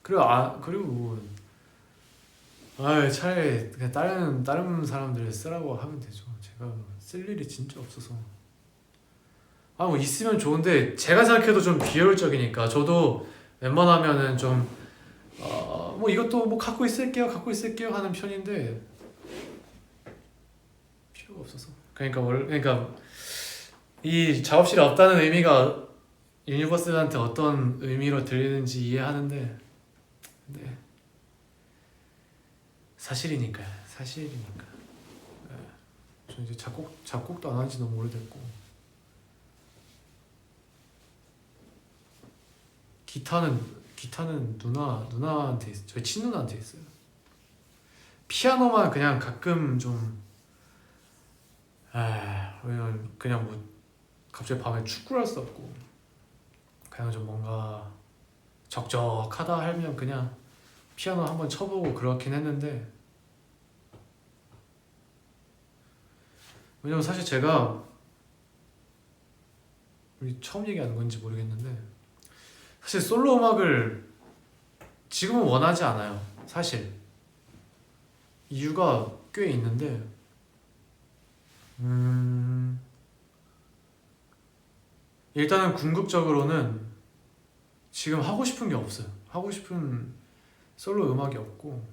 그리고 차라리 그냥 다른 사람들 쓰라고 하면 되죠. 제가 쓸 일이 진짜 없어서. 뭐 있으면 좋은데 제가 생각해도 좀 비효율적이니까 저도 웬만하면은 좀 뭐 이것도 뭐 갖고 있을게요 하는 편인데 필요가 없어서. 그러니까 이 작업실이 없다는 의미가 유니버스한테 어떤 의미로 들리는지 이해하는데 네. 사실이니까. 네. 저 이제 작곡도 안 한 지 너무 오래됐고. 기타는 누나한테 있어요. 저희 친누나한테 있어요. 피아노만 그냥 가끔 좀 왜냐면 그냥 뭐 갑자기 밤에 축구를 할 수 없고 그냥 좀 뭔가 적적하다 하면 그냥 피아노 한번 쳐보고 그렇긴 했는데. 왜냐면 사실 제가 우리 처음 얘기하는 건지 모르겠는데 사실 솔로 음악을 지금은 원하지 않아요. 사실 이유가 꽤 있는데 일단은 궁극적으로는 지금 하고 싶은 게 없어요. 하고 싶은 솔로 음악이 없고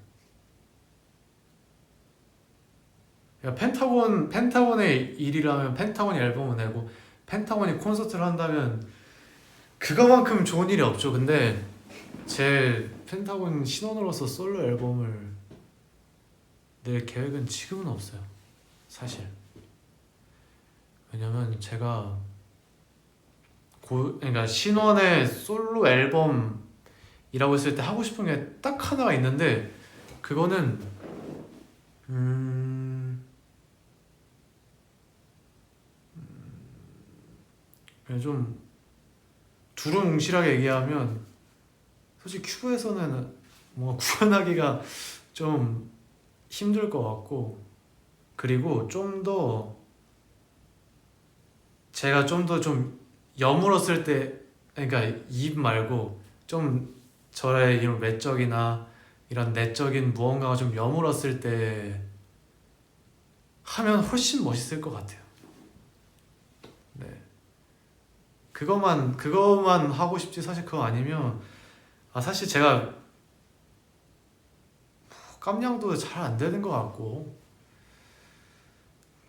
펜타곤의 일이라면 펜타곤이 앨범을 내고 펜타곤이 콘서트를 한다면 그거만큼 좋은 일이 없죠. 근데 제 펜타곤 신원으로서 솔로 앨범을 낼 계획은 지금은 없어요. 사실. 왜냐면 제가 그러니까 신원의 솔로 앨범이라고 했을 때 하고 싶은 게 딱 하나가 있는데 그거는 그냥 좀 두루뭉실하게 얘기하면 솔직히 큐브에서는 뭔가 구현하기가 좀 힘들 것 같고 그리고 좀 더 제가 좀 더 좀 여물었을 때 그러니까 입 말고 좀 저의 이런 외적이나 이런 내적인 무언가가 좀 여물었을 때 하면 훨씬 멋있을 것 같아요. 네. 그것만 하고 싶지 사실 그거 아니면 사실 제가 깜냥도 잘 안 되는 것 같고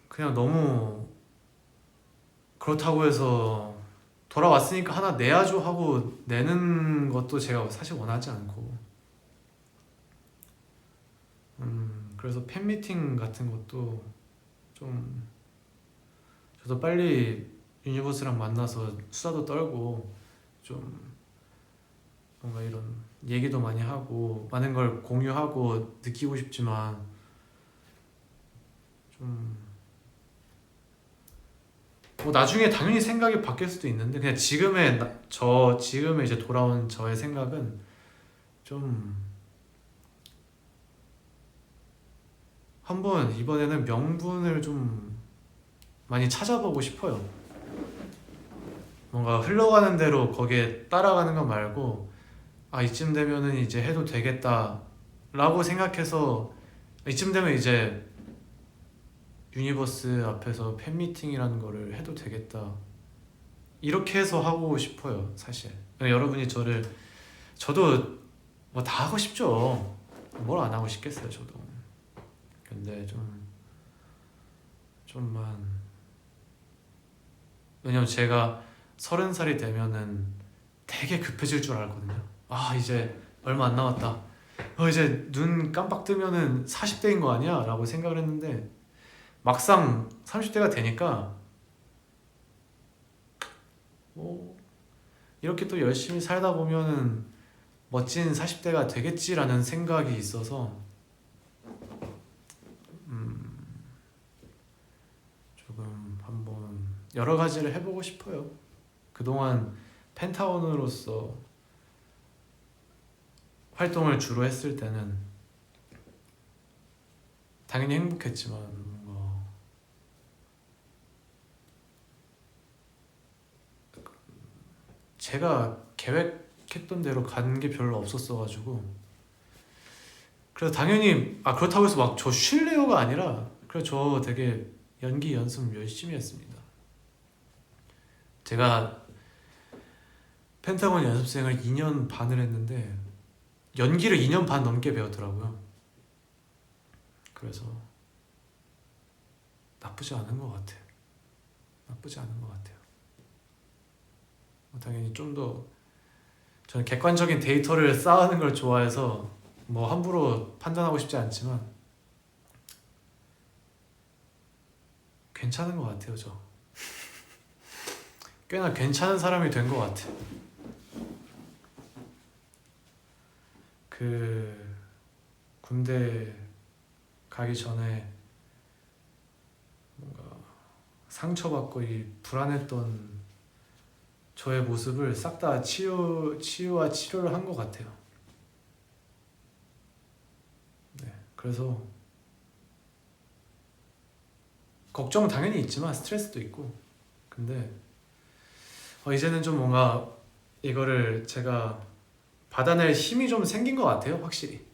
그냥 너무 그렇다고 해서 돌아왔으니까 하나 내야죠 하고 내는 것도 제가 사실 원하지 않고 그래서 팬미팅 같은 것도 좀 저도 빨리 유니버스랑 만나서 수다도 떨고 좀 뭔가 이런 얘기도 많이 하고 많은 걸 공유하고 느끼고 싶지만 좀 뭐 나중에 당연히 생각이 바뀔 수도 있는데 그냥 지금의 이제 돌아온 저의 생각은 좀 한번 이번에는 명분을 좀 많이 찾아보고 싶어요. 뭔가 흘러가는 대로 거기에 따라가는 거 말고 이쯤 되면은 이제 해도 되겠다 라고 생각해서 이쯤 되면 이제 유니버스 앞에서 팬미팅이라는 거를 해도 되겠다 이렇게 해서 하고 싶어요 사실. 여러분이 저도 뭐 다 하고 싶죠. 뭘 안 하고 싶겠어요 저도. 근데 좀만 왜냐면 제가 30살이 되면은 되게 급해질 줄 알거든요. 이제 얼마 안 남았다. 이제 눈 깜빡 뜨면은 40대인 거 아니야? 라고 생각을 했는데 막상 30대가 되니까 뭐 이렇게 또 열심히 살다 보면은 멋진 40대가 되겠지라는 생각이 있어서 조금 한번 여러 가지를 해보고 싶어요. 그동안 펜타곤으로서 활동을 주로 했을 때는 당연히 행복했지만 뭔가 제가 계획했던 대로 간 게 별로 없었어가지고 그래서 당연히 그렇다고 해서 막 저 쉴래요가 아니라 그래서 저 되게 연기 연습 열심히 했습니다. 제가 펜타곤 연습생을 2년 반을 했는데 연기를 2년 반 넘게 배웠더라고요. 그래서 나쁘지 않은 것 같아요. 당연히 좀 더 저는 객관적인 데이터를 쌓는 걸 좋아해서 뭐 함부로 판단하고 싶지 않지만 괜찮은 것 같아요. 저 꽤나 괜찮은 사람이 된 것 같아요. 그 군대 가기 전에 뭔가 상처받고 이 불안했던 저의 모습을 싹 다 치유와 치료를 한 것 같아요. 네, 그래서 걱정은 당연히 있지만 스트레스도 있고 근데 이제는 좀 뭔가 이거를 제가 받아낼 힘이 좀 생긴 것 같아요. 확실히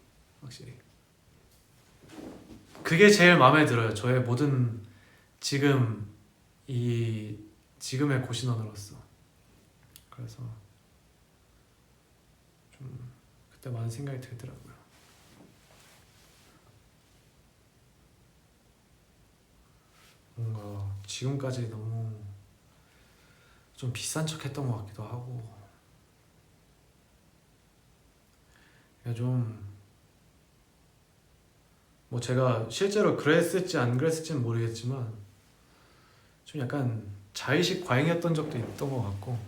그게 제일 마음에 들어요. 저의 모든 지금의 고신원으로서. 그래서 좀 그때 많은 생각이 들더라고요. 지금까지 너무 좀 비싼 척 했던 것 같기도 하고, 좀 뭐 제가 실제로 그랬을지 안 그랬을지는 모르겠지만 좀 약간 자의식 과잉이었던 적도 있던 것 같고,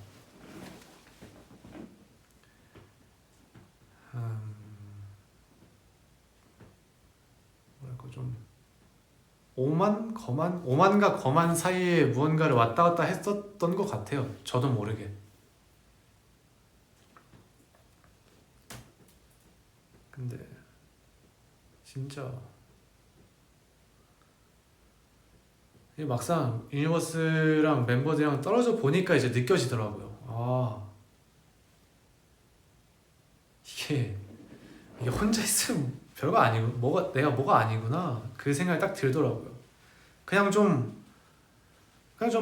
뭐랄까 좀 오만과 거만 사이에 무언가를 왔다 갔다 했었던 것 같아요. 저도 모르게. 근데 진짜 막상 유니버스랑 멤버들이랑 떨어져 보니까 이제 느껴지더라고요. 아, 이게 혼자 있으면 별거 아니고 내가 뭐가 아니구나, 그 생각이 딱 들더라고요. 그냥 좀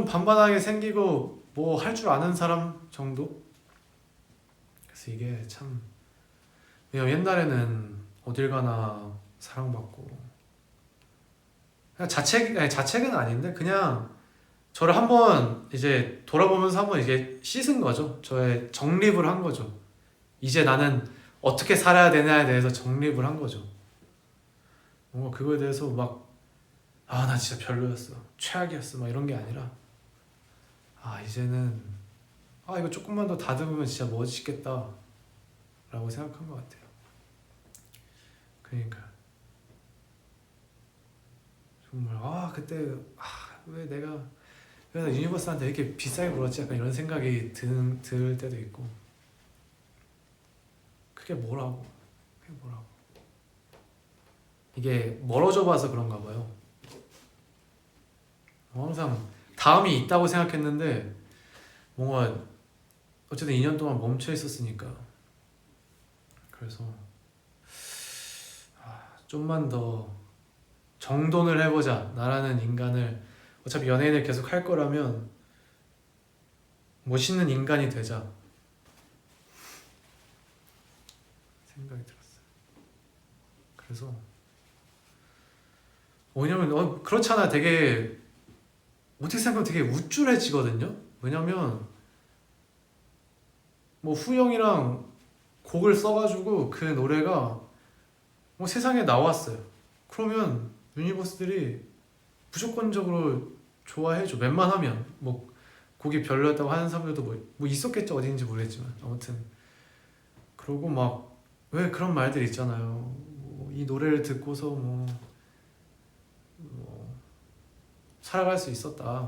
반반하게 생기고 뭐 할 줄 아는 사람 정도? 그래서 이게 참, 왜냐면 옛날에는 어딜 가나 사랑받고, 그냥 자책은 아닌데 그냥 저를 한번 이제 돌아보면서 한번 이제 씻은 거죠. 저의 정립을 한 거죠. 이제 나는 어떻게 살아야 되냐에 대해서 정립을 한 거죠. 뭔가 그거에 대해서 막, 아, 나 진짜 별로였어, 최악이었어, 막 이런 게 아니라, 아, 이제는, 아, 이거 조금만 더 다듬으면 진짜 멋있겠다 라고 생각한 것 같아요. 그러니까 정말, 그때, 왜 내가 유니버스한테 이렇게 비싸게 물었지, 약간 이런 생각이 들 때도 있고, 그게 뭐라고 이게 멀어져 봐서 그런가 봐요. 항상 다음이 있다고 생각했는데 뭔가 어쨌든 2년 동안 멈춰 있었으니까, 그래서 좀만 더 정돈을 해보자, 나라는 인간을, 어차피 연예인을 계속 할 거라면 멋있는 인간이 되자 생각이 들었어요. 그래서 왜냐면 그렇잖아, 되게 어떻게 생각하면 되게 우쭐해지거든요. 왜냐면 뭐 후영이랑 곡을 써가지고 그 노래가 뭐 세상에 나왔어요. 그러면 유니버스들이 무조건적으로 좋아해줘. 웬만하면 뭐 곡이 별로였다고 하는 사람들도 뭐 있었겠죠, 어딘지 모르겠지만. 아무튼 그러고 막 왜 그런 말들 있잖아요. 이 노래를 듣고서 뭐 살아갈 수 있었다,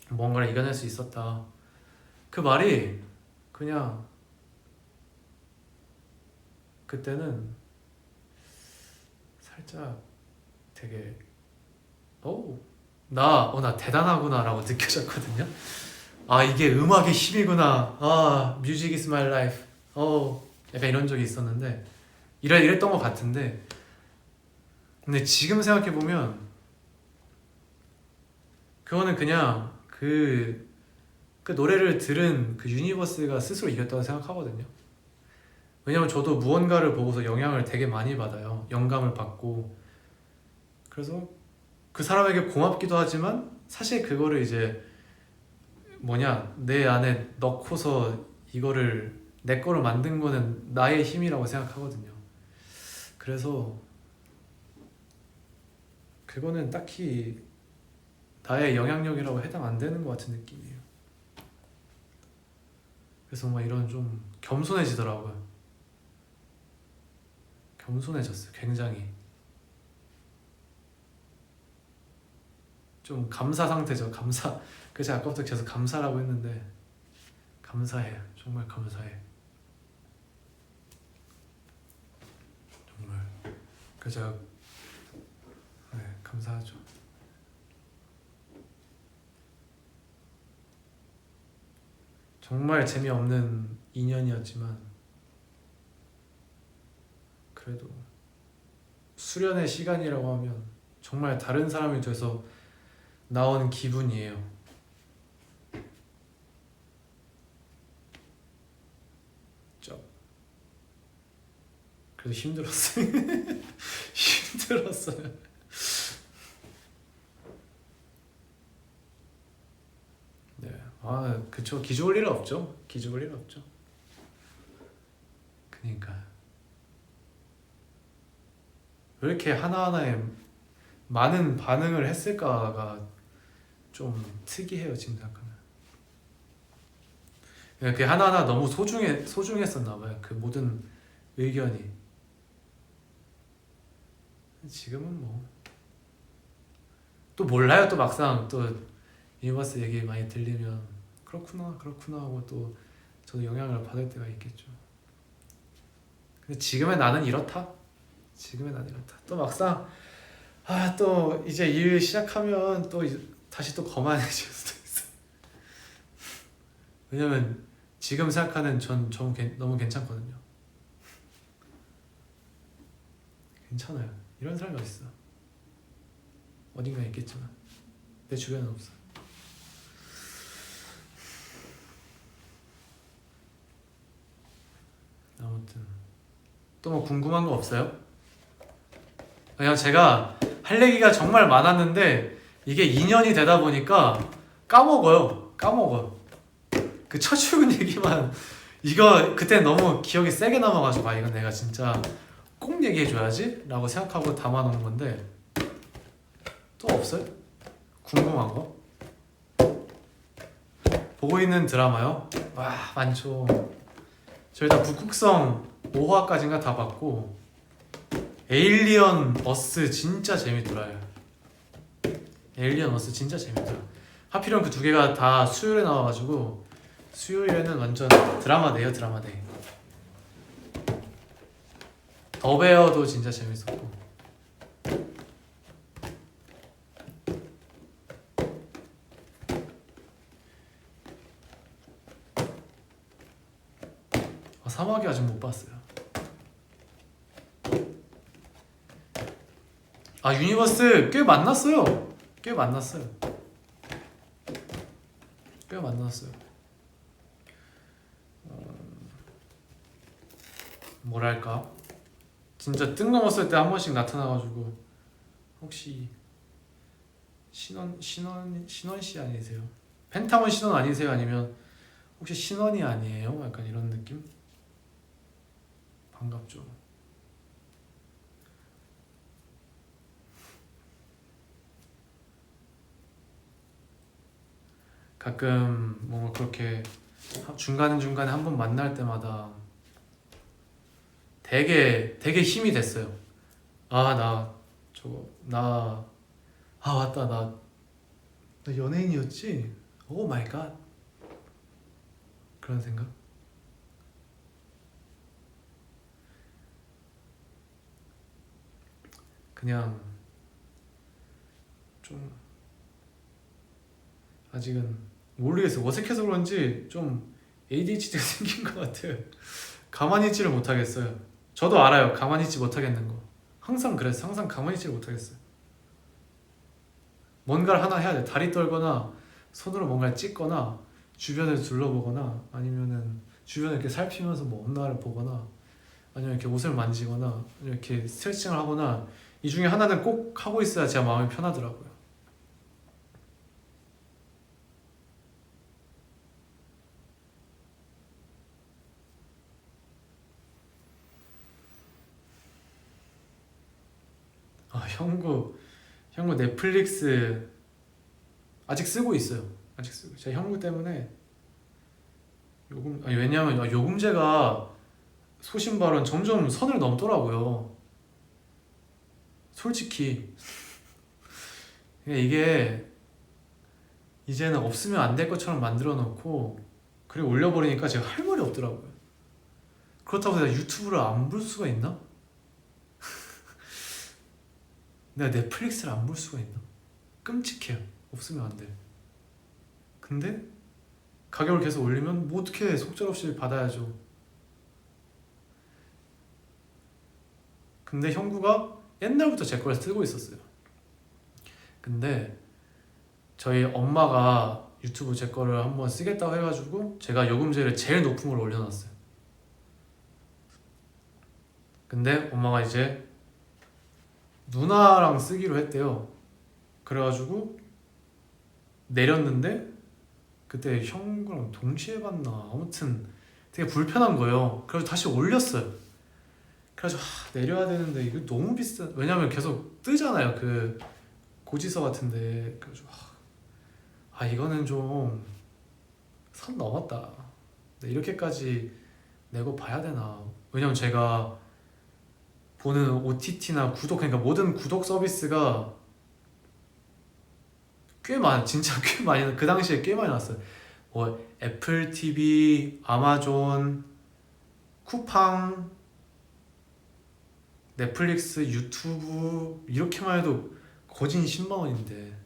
뭔가를 이겨낼 수 있었다. 그 말이 그냥 그때는 살짝 되게 나 대단하구나 라고 느껴졌거든요. 아, 이게 음악의 힘이구나. music is my life. 약간 이런 적이 있었는데, 이랬던 것 같은데, 근데 지금 생각해보면 그거는 그냥 그 노래를 들은 그 유니버스가 스스로 이겼다고 생각하거든요. 왜냐면 저도 무언가를 보고서 영향을 되게 많이 받아요. 영감을 받고. 그래서 그 사람에게 고맙기도 하지만 사실 그거를 이제 내 안에 넣고서 이거를 내 거로 만든 거는 나의 힘이라고 생각하거든요. 그래서 그거는 딱히 나의 영향력이라고 해당 안 되는 것 같은 느낌이에요. 그래서 이런 좀 겸손해지더라고요. 겸손해졌어요, 굉장히. 좀 감사 상태죠. 감사. 그래서 아까부터 계속 감사라고 했는데, 감사해요. 정말 감사해. 정말. 그래서 감사하죠. 정말 재미없는 2년이었지만 그래도 수련의 시간이라고 하면 정말 다른 사람이 돼서 나온 기분이에요. 그래도 힘들었어요. 힘들었어요. 아 그쵸. 기죽을 일은 없죠. 기죽을 일은 없죠. 그니까 왜 이렇게 하나하나에 많은 반응을 했을까가 좀 특이해요 지금 생각하면. 그 하나하나 너무 소중했었나 봐요. 그 모든 의견이. 지금은 뭐 또 몰라요. 또 막상 또 유니버스 얘기 많이 들리면 그렇구나 하고 또 저도 영향을 받을 때가 있겠죠. 근데 지금의 나는 이렇다. 또 막상 또 이제 일 시작하면 또 다시 또 거만해질 수도 있어. 왜냐면 지금 생각하는 전 너무 괜찮거든요. 괜찮아요. 이런 사람이 어딨어. 어딘가 있겠지만 내 주변은 없어. 아무튼 또 뭐 궁금한 거 없어요? 그냥 제가 할 얘기가 정말 많았는데 이게 2년이 되다 보니까 까먹어요. 그 첫 출근 얘기만 이거 그때 너무 기억이 세게 남아가지고 이건 내가 진짜 꼭 얘기해줘야지 라고 생각하고 담아놓은 건데 또 없어요? 궁금한 거? 보고 있는 드라마요? 와 많죠. 저희 다 북극성 5화까지인가 다 봤고 에일리언 어스 진짜 재밌더라요. 하필이면 그 두 개가 다 수요일에 나와가지고 수요일에는 완전 드라마데이요. 더베어도 진짜 재밌었고 사막이 아직 못 봤어요. 유니버스 꽤 만났어요. 뭐랄까 진짜 뜬금없을 때 한 번씩 나타나가지고 혹시 신원 씨 아니세요? 펜타곤 신원 아니세요? 아니면 혹시 신원이 아니에요? 약간 이런 느낌? 반갑죠. 가끔 뭔가 그렇게 중간에 한 번 만날 때마다 되게 힘이 됐어요. 맞다. 나 연예인이었지? 오 마이 갓. 그런 생각? 그냥 좀 아직은 모르겠어요. 어색해서 그런지 좀 ADHD가 생긴 것 같아요. 가만히 있지를 못하겠어요. 저도 알아요. 가만히 있지 못하겠는 거. 항상 그랬어. 항상 가만히 있지를 못하겠어요. 뭔가를 하나 해야 돼. 다리 떨거나 손으로 뭔가를 찍거나 주변을 둘러보거나 아니면은 주변을 이렇게 살피면서 뭐 없나를 보거나 아니면 이렇게 옷을 만지거나 아니면 이렇게 스트레칭을 하거나 이 중에 하나는 꼭 하고 있어야 제 마음이 편하더라고요. 형구 넷플릭스 아직 쓰고 있어요. 제가 형구 때문에 왜냐면 요금제가 소신 발언 점점 선을 넘더라고요. 솔직히 이게 이제는 없으면 안 될 것처럼 만들어 놓고 그리고 올려버리니까 제가 할 말이 없더라고요. 그렇다고 내가 유튜브를 안 볼 수가 있나? 내가 넷플릭스를 안 볼 수가 있나? 끔찍해요. 없으면 안 돼. 근데 가격을 계속 올리면 뭐 어떻게 속절없이 받아야죠. 근데 형구가 옛날부터 제 걸 쓰고 있었어요. 근데 저희 엄마가 유튜브 제 거를 한번 쓰겠다고 해가지고 제가 요금제를 제일 높은 걸 올려놨어요. 근데 엄마가 이제 누나랑 쓰기로 했대요. 그래가지고 내렸는데 그때 형구랑 동시에 봤나 아무튼 되게 불편한 거예요. 그래서 다시 올렸어요. 그래가지고 내려야 되는데 이거 너무 비싸. 왜냐면 계속 뜨잖아요 그 고지서 같은데. 그래가지고 이거는 좀 선 넘었다. 근데 이렇게까지 내고 봐야 되나. 왜냐면 제가 보는 OTT나 구독, 그러니까 모든 구독 서비스가 진짜 꽤 많이, 그 당시에 꽤 많이 나왔어요. 뭐 애플 TV, 아마존, 쿠팡, 넷플릭스, 유튜브 이렇게만 해도 거진 10만 원인데.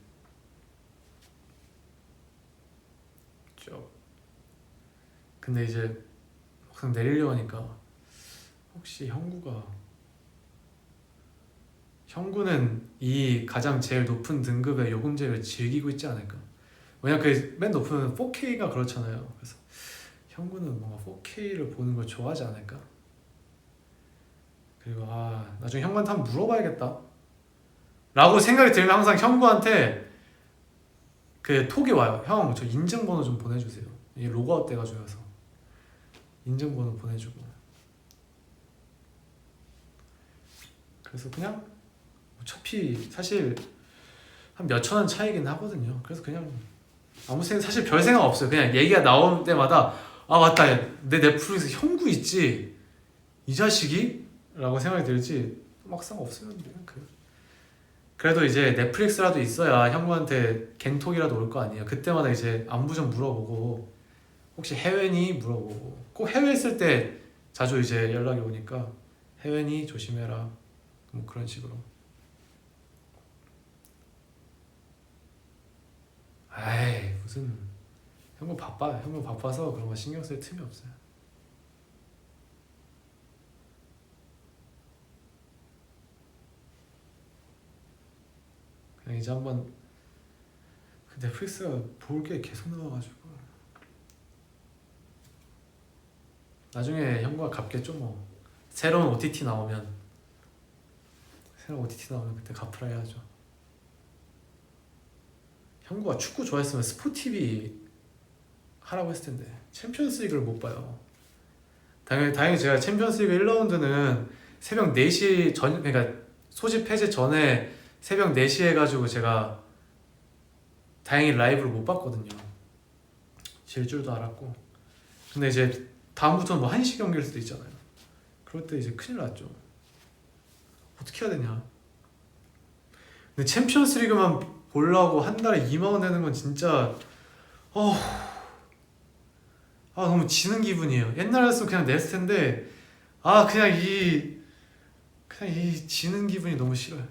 근데 이제 막상 내리려고 하니까 혹시 형구는 이 가장 제일 높은 등급의 요금제를 즐기고 있지 않을까. 왜냐면 그 맨 높은 4K가 그렇잖아요. 그래서 형구는 뭔가 4K를 보는 걸 좋아하지 않을까. 그리고 나중에 형한테 한번 물어봐야겠다 라고 생각이 들면 항상 형구한테 그 톡이 와요. 형 저 인증번호 좀 보내주세요. 이게 로그아웃 돼가지고 인증번호 보내주고. 그래서 그냥 어차피 사실 한 몇천 원 차이긴 하거든요. 그래서 그냥 아무 생각, 사실 별 생각 없어요. 그냥 얘기가 나올 때마다 맞다 내 넷플릭스 형구 있지 이 자식이? 라고 생각이 들지 막상 없으면 그냥 그래도 이제 넷플릭스라도 있어야 형구한테 갱톡이라도 올 거 아니에요. 그때마다 이제 안부 좀 물어보고 혹시 해외니? 물어보고. 꼭 해외 있을 때 자주 이제 연락이 오니까 해외니? 조심해라 뭐 그런 식으로. 무슨 형구 바빠서 그런 거 신경 쓸 틈이 없어요. 그냥 이제 한번 넷플릭스가 볼 게 계속 나와가지고 나중에 형구가 갚겠죠 뭐. 새로운 OTT 나오면 그때 갚으라 해야죠. 형구가 축구 좋아했으면 스포티비 하라고 했을 텐데 챔피언스 리그를 못 봐요. 다행히 제가 챔피언스 리그 1라운드는 새벽 4시 그러니까 소집 해제 전에 새벽 4시에 해가지고 제가 다행히 라이브를 못 봤거든요. 질 줄도 알았고. 근데 이제 다음부터는 뭐 1시 경기일 수도 있잖아요. 그럴 때 이제 큰일 났죠. 어떻게 해야 되냐. 근데 챔피언스 리그만 보려고 한 달에 2만 원 내는 건 진짜 너무 지는 기분이에요. 옛날에서 그냥 냈을 텐데 그냥 이 지는 기분이 너무 싫어요.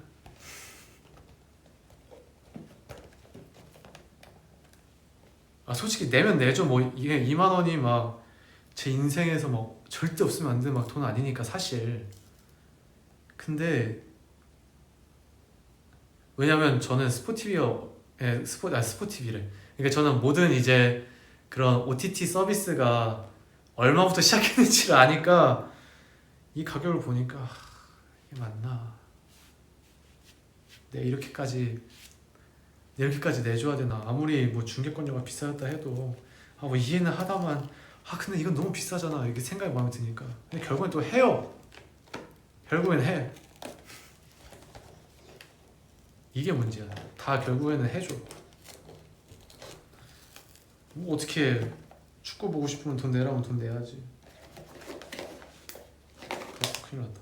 솔직히 내면 내죠. 뭐 이게 2만 원이 막 제 인생에서 막 절대 없으면 안 되는 막 돈 아니니까 사실. 근데 왜냐면 저는 스포티비래. 그러니까 저는 모든 이제 그런 OTT 서비스가 얼마부터 시작했는지를 아니까 이 가격을 보니까 이게 맞나? 내가 이렇게까지 내줘야 되나? 아무리 뭐 중개권료가 비싸다 해도 뭐 이해는 하다만 근데 이건 너무 비싸잖아. 이렇게 생각이 마음에 드니까. 근데 결국엔 또 해요. 결국엔 해. 이게 문제야. 다 결국에는 해줘. 뭐 어떻게 축구 보고 싶으면 돈 내라면 돈 내야지. 큰일 났다.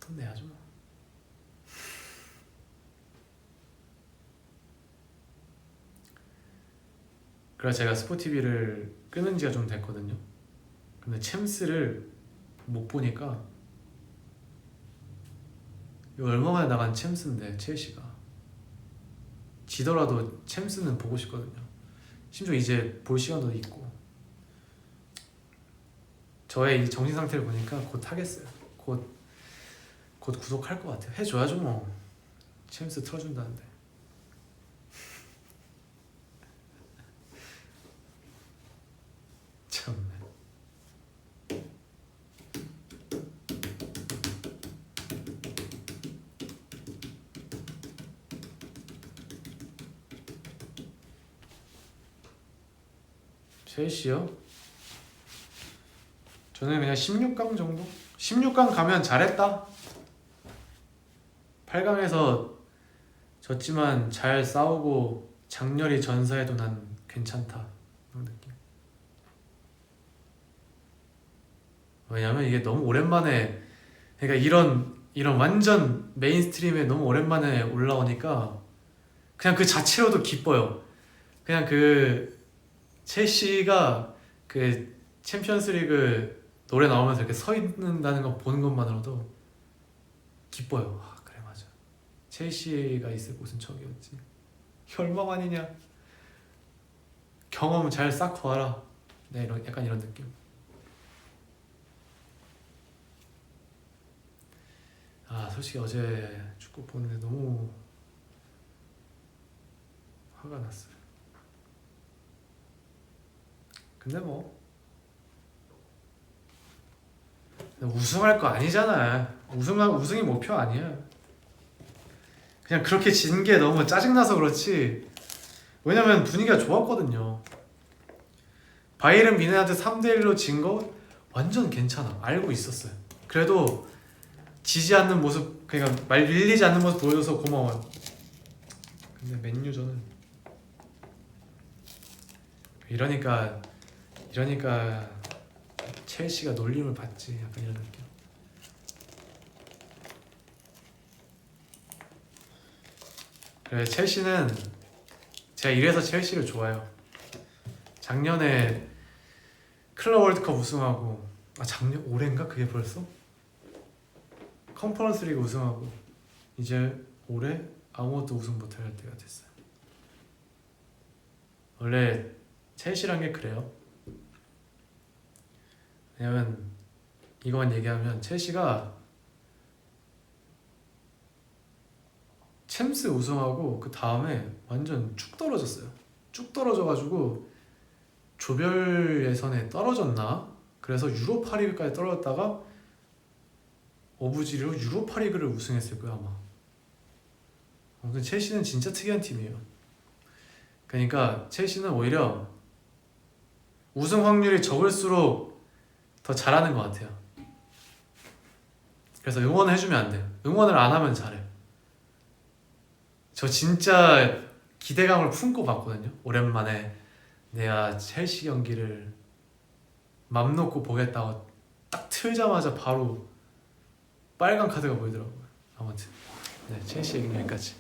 돈 내야죠. 그래서 제가 스포티비를 끊은 지가 좀 됐거든요. 근데 챔스를 못 보니까 이거 얼마 만에 나간 챔스인데 첼시가 지더라도 챔스는 보고 싶거든요. 심지어 이제 볼 시간도 있고. 저의 이 정신 상태를 보니까 곧 하겠어요. 곧 구독할 것 같아요. 해줘야죠 뭐. 챔스 틀어준다는데. 참. 첼시요? 저는 그냥 16강 정도? 16강 가면 잘했다. 8강에서 졌지만 잘 싸우고 장렬히 전사해도 난 괜찮다. 그런 느낌. 왜냐면 이게 너무 오랜만에, 그러니까 이런 완전 메인스트림에 너무 오랜만에 올라오니까 그냥 그 자체로도 기뻐요. 그냥 그 첼시가 그 챔피언스리그 노래 나오면서 이렇게 서 있는다는 거 보는 것만으로도 기뻐요. 아, 그래 맞아. 첼시가 있을 곳은 저기였지. 얼마만이냐. 경험 잘 쌓고 와라. 네, 약간 이런 느낌. 아, 솔직히 어제 축구 보는데 너무 화가 났어요. 근데 뭐 우승할 거 아니잖아. 우승이 목표 아니야. 그냥 그렇게 진 게 너무 짜증나서 그렇지. 왜냐면 분위기가 좋았거든요. 바이에른 뮌헨한테 3대1로 진 거 완전 괜찮아. 알고 있었어요. 그래도 지지 않는 모습, 그러니까 밀리지 않는 모습 보여줘서 고마워요. 근데 맨유전은 이러니까 첼시가 놀림을 받지. 약간 이런 느낌. 그래, 첼시는 제가 이래서 첼시를 좋아해요. 작년에 클럽 월드컵 우승하고, 작년 올해인가 그게 벌써? 컨퍼런스 리그 우승하고 이제 올해 아무것도 우승 못할 때가 됐어요. 원래 첼시란 게 그래요. 왜냐면 이거만 얘기하면 첼시가 챔스 우승하고 그 다음에 완전 쭉 떨어졌어요. 쭉 떨어져가지고 조별 예선에 떨어졌나? 그래서 유로파리그까지 떨어졌다가 어부지리로 유로파리그를 우승했을 거야 아마. 아무튼 첼시는 진짜 특이한 팀이에요. 그러니까 첼시는 오히려 우승 확률이 적을수록 더 잘하는 것 같아요. 그래서 응원을 해주면 안 돼요. 응원을 안 하면 잘해. 저 진짜 기대감을 품고 봤거든요. 오랜만에 내가 첼시 경기를 맘 놓고 보겠다고 딱 틀자마자 바로 빨간 카드가 보이더라고요. 아무튼 네, 첼시 얘기는 여기까지.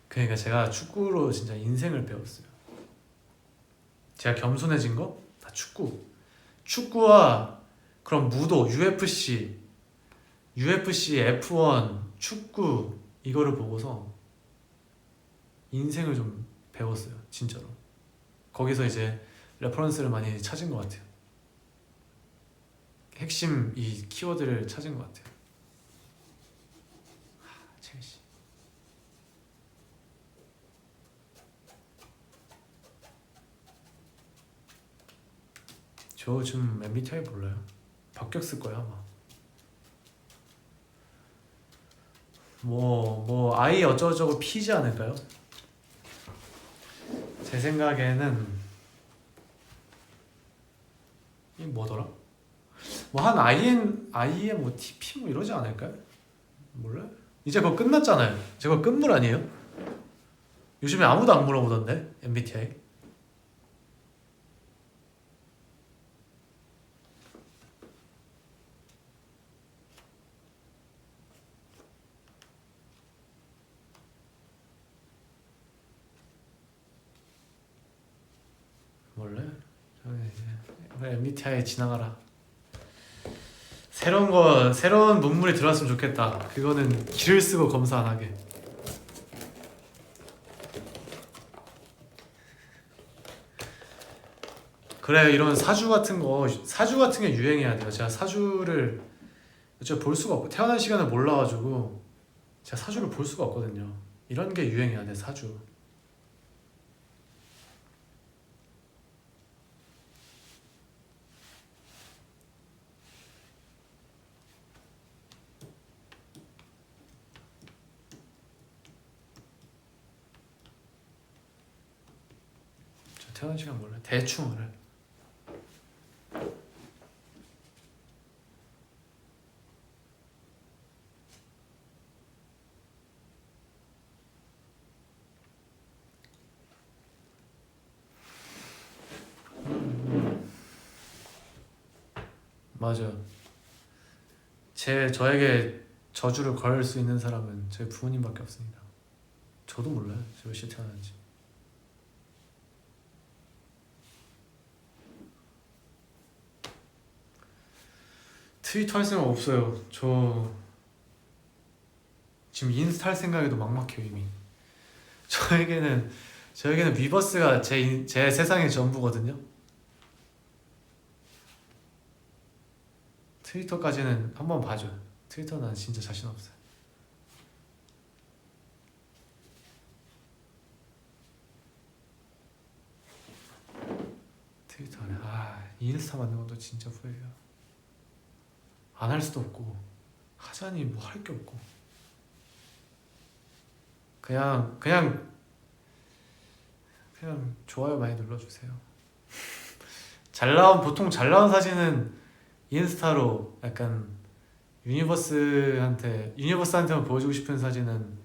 그러니까 제가 축구로 진짜 인생을 배웠어요. 제가 겸손해진 거? 다 축구와 그런 무도, UFC, F1, 축구 이거를 보고서 인생을 좀 배웠어요. 진짜로. 거기서 이제 레퍼런스를 많이 찾은 것 같아요. 핵심 이 키워드를 찾은 것 같아요. 첼시. 저 지금 MBTI 몰라요. 바뀌었을 거야 아마. 뭐 I 어쩌고저쩌고 P지 않을까요? 제 생각에는 이 뭐더라? 뭐 한 IN 뭐 TP 뭐 이러지 않을까요? 몰라요? 이제 그거 끝났잖아요. 이제 그거 끝물 아니에요? 요즘에 아무도 안 물어보던데 MBTI. 몰라요? 저는 이제 MBTI 지나가라. 새로운 문물이 들어왔으면 좋겠다. 그거는 길을 쓰고 검사 안 하게. 그래, 이런 사주 같은 게 유행해야 돼요. 제가 사주를 어차피 볼 수가 없고 태어난 시간을 몰라가지고 제가 사주를 볼 수가 없거든요. 이런 게 유행해야 돼, 사주. 태어난 시간 몰라요. 대충 알아요. 맞아요. 저에게 저주를 걸 수 있는 사람은 저희 부모님밖에 없습니다. 저도 몰라요. 저 몇 시에 태어났는지. 트위터 할 생각 없어요. 저 지금 인스타 할 생각에도 막막해요 이미. 저에게는 위버스가 제 세상의 전부거든요. 트위터까지는 한번 봐줘요. 트위터는 진짜 자신 없어요. 트위터는 인스타 만든 것도 진짜 후회해요. 안 할 수도 없고 하자니 뭐 할 게 없고 그냥 좋아요 많이 눌러주세요. 보통 잘 나온 사진은 인스타로 약간 유니버스한테만 보여주고 싶은 사진은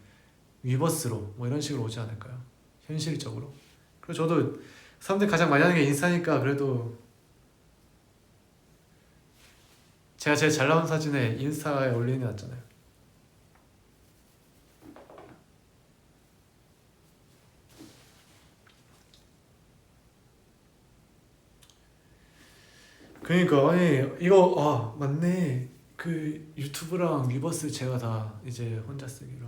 위버스로 뭐 이런 식으로 오지 않을까요? 현실적으로. 그리고 저도 사람들이 가장 많이 하는 게 인스타니까 그래도 제가 제일 잘 나온 사진에 인스타에 올리는 게 낫잖아요. 그러니까 아니 이거 맞네. 그 유튜브랑 위버스 제가 다 이제 혼자 쓰기로.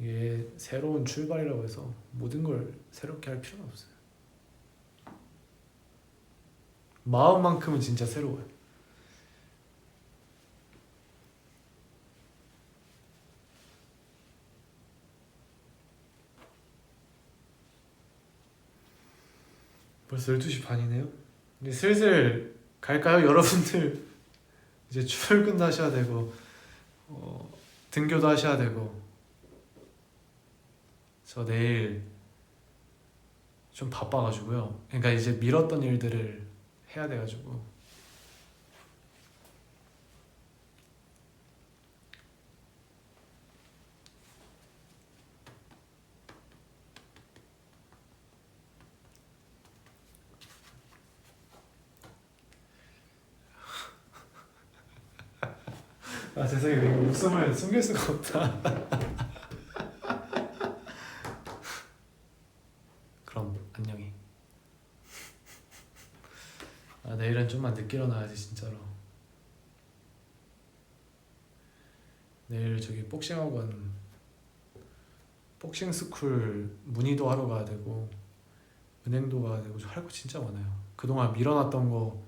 이게 새로운 출발이라고 해서 모든 걸 새롭게 할 필요는 없어요. 마음만큼은 진짜 새로워요. 벌써 12시 반이네요. 이제 슬슬 갈까요? 여러분들 이제 출근도 하셔야 되고 등교도 하셔야 되고 저 내일 좀 바빠가지고요. 그러니까 이제 미뤘던 일들을 해야 돼가지고 세상에 이거 웃음을 숨길 수가 없다. 그럼 안녕히. 내일은 좀만 늦게 일어나야지 진짜로. 내일 저기 복싱학원 복싱 스쿨 문의도 하러 가야 되고 은행도 가야 되고 할 거 진짜 많아요. 그동안 밀어놨던 거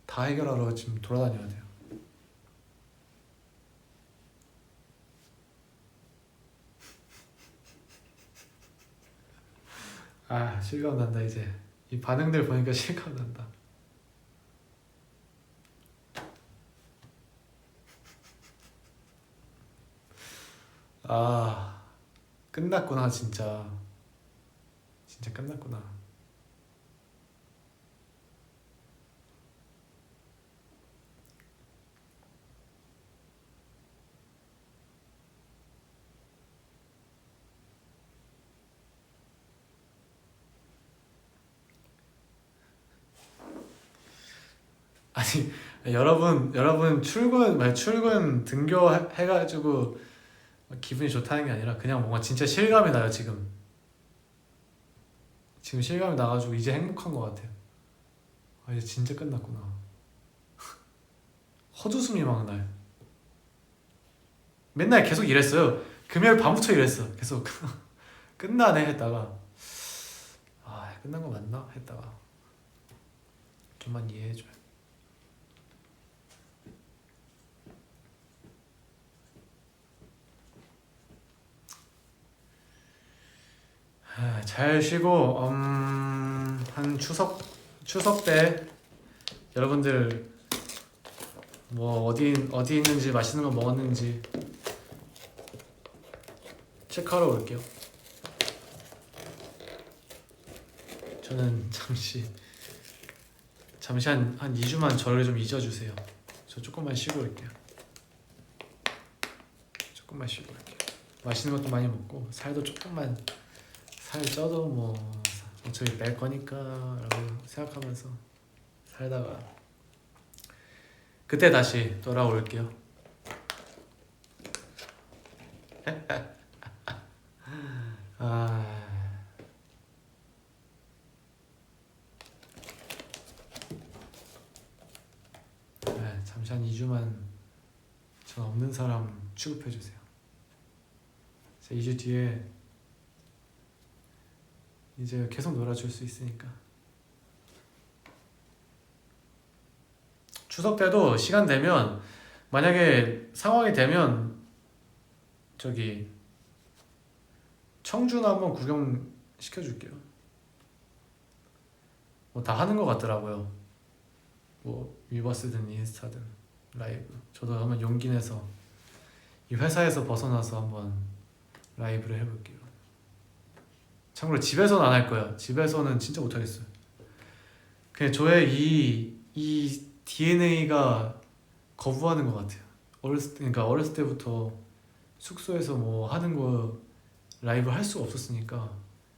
다 해결하러 지금 돌아다녀야 돼요. 실감 난다 이제. 이 반응들 보니까 실감 난다. 끝났구나 진짜. 진짜 끝났구나. 아니 여러분 출근 등교 해가지고 기분이 좋다는 게 아니라 그냥 뭔가 진짜 실감이 나요 지금. 지금 실감이 나가지고 이제 행복한 것 같아요. 이제 진짜 끝났구나. 헛웃음이 막 나요. 맨날 계속 이랬어요. 금요일 밤부터 이랬어. 계속 끝나네 했다가 끝난 거 맞나 했다가 좀만 이해해줘요. 잘 쉬고 한 추석 때 여러분들 뭐 어디 있는지 맛있는 거 먹었는지 체크하러 올게요. 저는 잠시 한 2주만 저를 좀 잊어주세요. 저 조금만 쉬고 올게요. 조금만 쉬고 올게요. 맛있는 것도 많이 먹고 살도 조금만 살 쪄도 뭐 어차피 뺄 거니까 라고 생각하면서 살다가 그때 다시 돌아올게요. 잠시 한 2주만 전 없는 사람 취급해주세요. 2주 뒤에 이제 계속 놀아줄 수 있으니까. 추석 때도 시간 되면 만약에 상황이 되면 저기 청주나 한번 구경 시켜줄게요. 뭐 다 하는 것 같더라고요. 뭐 위버스든 인스타든 라이브. 저도 한번 용기 내서 이 회사에서 벗어나서 한번 라이브를 해볼게요. 참고로 집에서는 안 할 거예요. 집에서는 진짜 못하겠어요. 그냥 저의 이 DNA가 거부하는 것 같아요. 그러니까 어렸을 때부터 숙소에서 뭐 하는 거 라이브 할 수가 없었으니까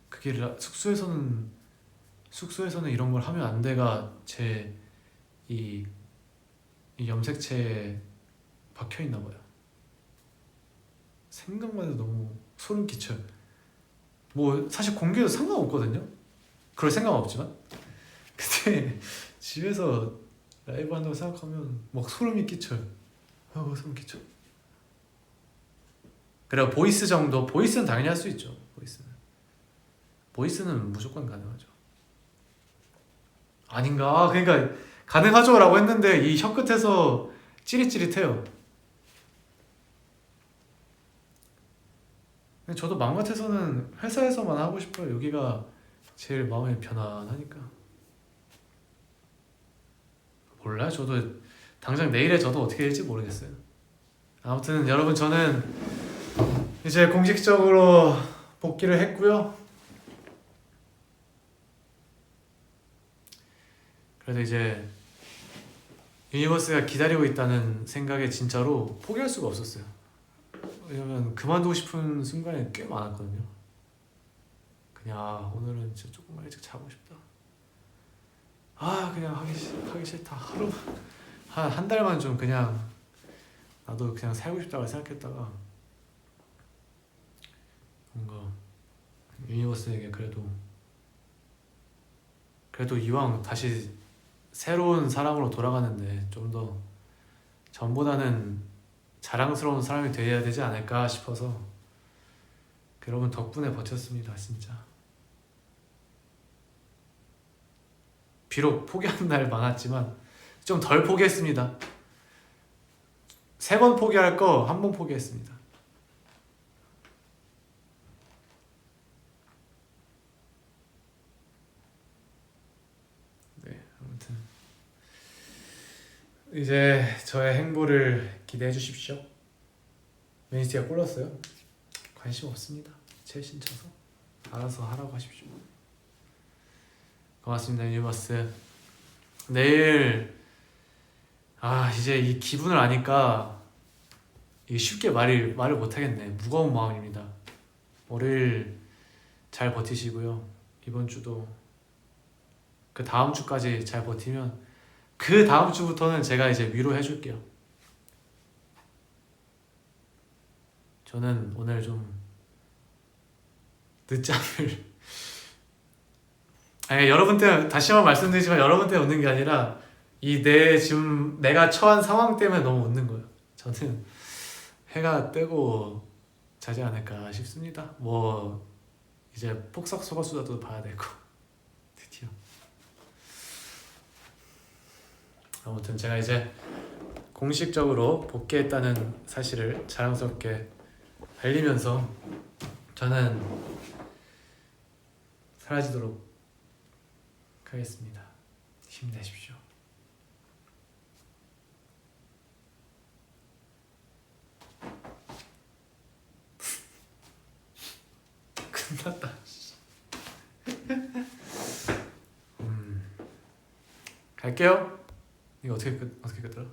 그게 숙소에서는 이런 걸 하면 안 돼가 제 이 염색체에 박혀 있나 봐요. 생각만 해도 너무 소름 끼쳐요. 뭐 사실 공개도 상관없거든요. 그럴 생각은 없지만 근데 집에서 라이브 한다고 생각하면 막 소름이 끼쳐요. 소름 끼쳐. 그래 보이스 정도, 보이스는 당연히 할 수 있죠. 보이스는 무조건 가능하죠. 아닌가? 그러니까 가능하죠 라고 했는데 이 혀끝에서 찌릿찌릿해요. 저도 마음 같아서는 회사에서만 하고 싶어요. 여기가 제일 마음이 편안하니까. 몰라요. 저도 당장 내일에 저도 어떻게 될지 모르겠어요. 아무튼 여러분 저는 이제 공식적으로 복귀를 했고요. 그래도 이제 유니버스가 기다리고 있다는 생각에 진짜로 포기할 수가 없었어요. 왜냐면 그만두고 싶은 순간이 꽤 많았거든요. 그냥 오늘은 진짜 조금만 일찍 자고 싶다. 그냥 하기 싫다. 하루 한 달만 좀 그냥 나도 그냥 살고 싶다고 생각했다가 뭔가 유니버스에게 그래도 이왕 다시 새로운 사람으로 돌아가는데 좀 더 전보다는 자랑스러운 사람이 되어야 되지 않을까 싶어서 여러분 덕분에 버텼습니다. 진짜. 비록 포기하는 날 많았지만 좀 덜 포기했습니다. 3번 포기할 거 1번 포기했습니다. 네, 아무튼 이제 저의 행보를 기대해 주십시오. 맨시티가 골 넣었어요? 관심 없습니다. 첼시 쳐서 알아서 하라고 하십시오. 고맙습니다. 유니버스. 내일 이제 이 기분을 아니까 쉽게 말을 못하겠네. 무거운 마음입니다. 월요일 잘 버티시고요. 이번 주도 그 다음 주까지 잘 버티면 그 다음 주부터는 제가 이제 위로해 줄게요. 저는 오늘 좀 늦잠을 여러분 때문에, 다시 한번 말씀드리지만 여러분 때문에 웃는 게 아니라 지금 내가 처한 상황 때문에 너무 웃는 거예요. 저는 해가 뜨고 자지 않을까 싶습니다. 뭐 이제 폭삭 속았수다도 봐야 되고 드디어. 아무튼 제가 이제 공식적으로 복귀했다는 사실을 자랑스럽게 알리면서 저는 사라지도록 하겠습니다. 힘내십시오. 끝났다. 갈게요. 이거 어떻게 끝더라?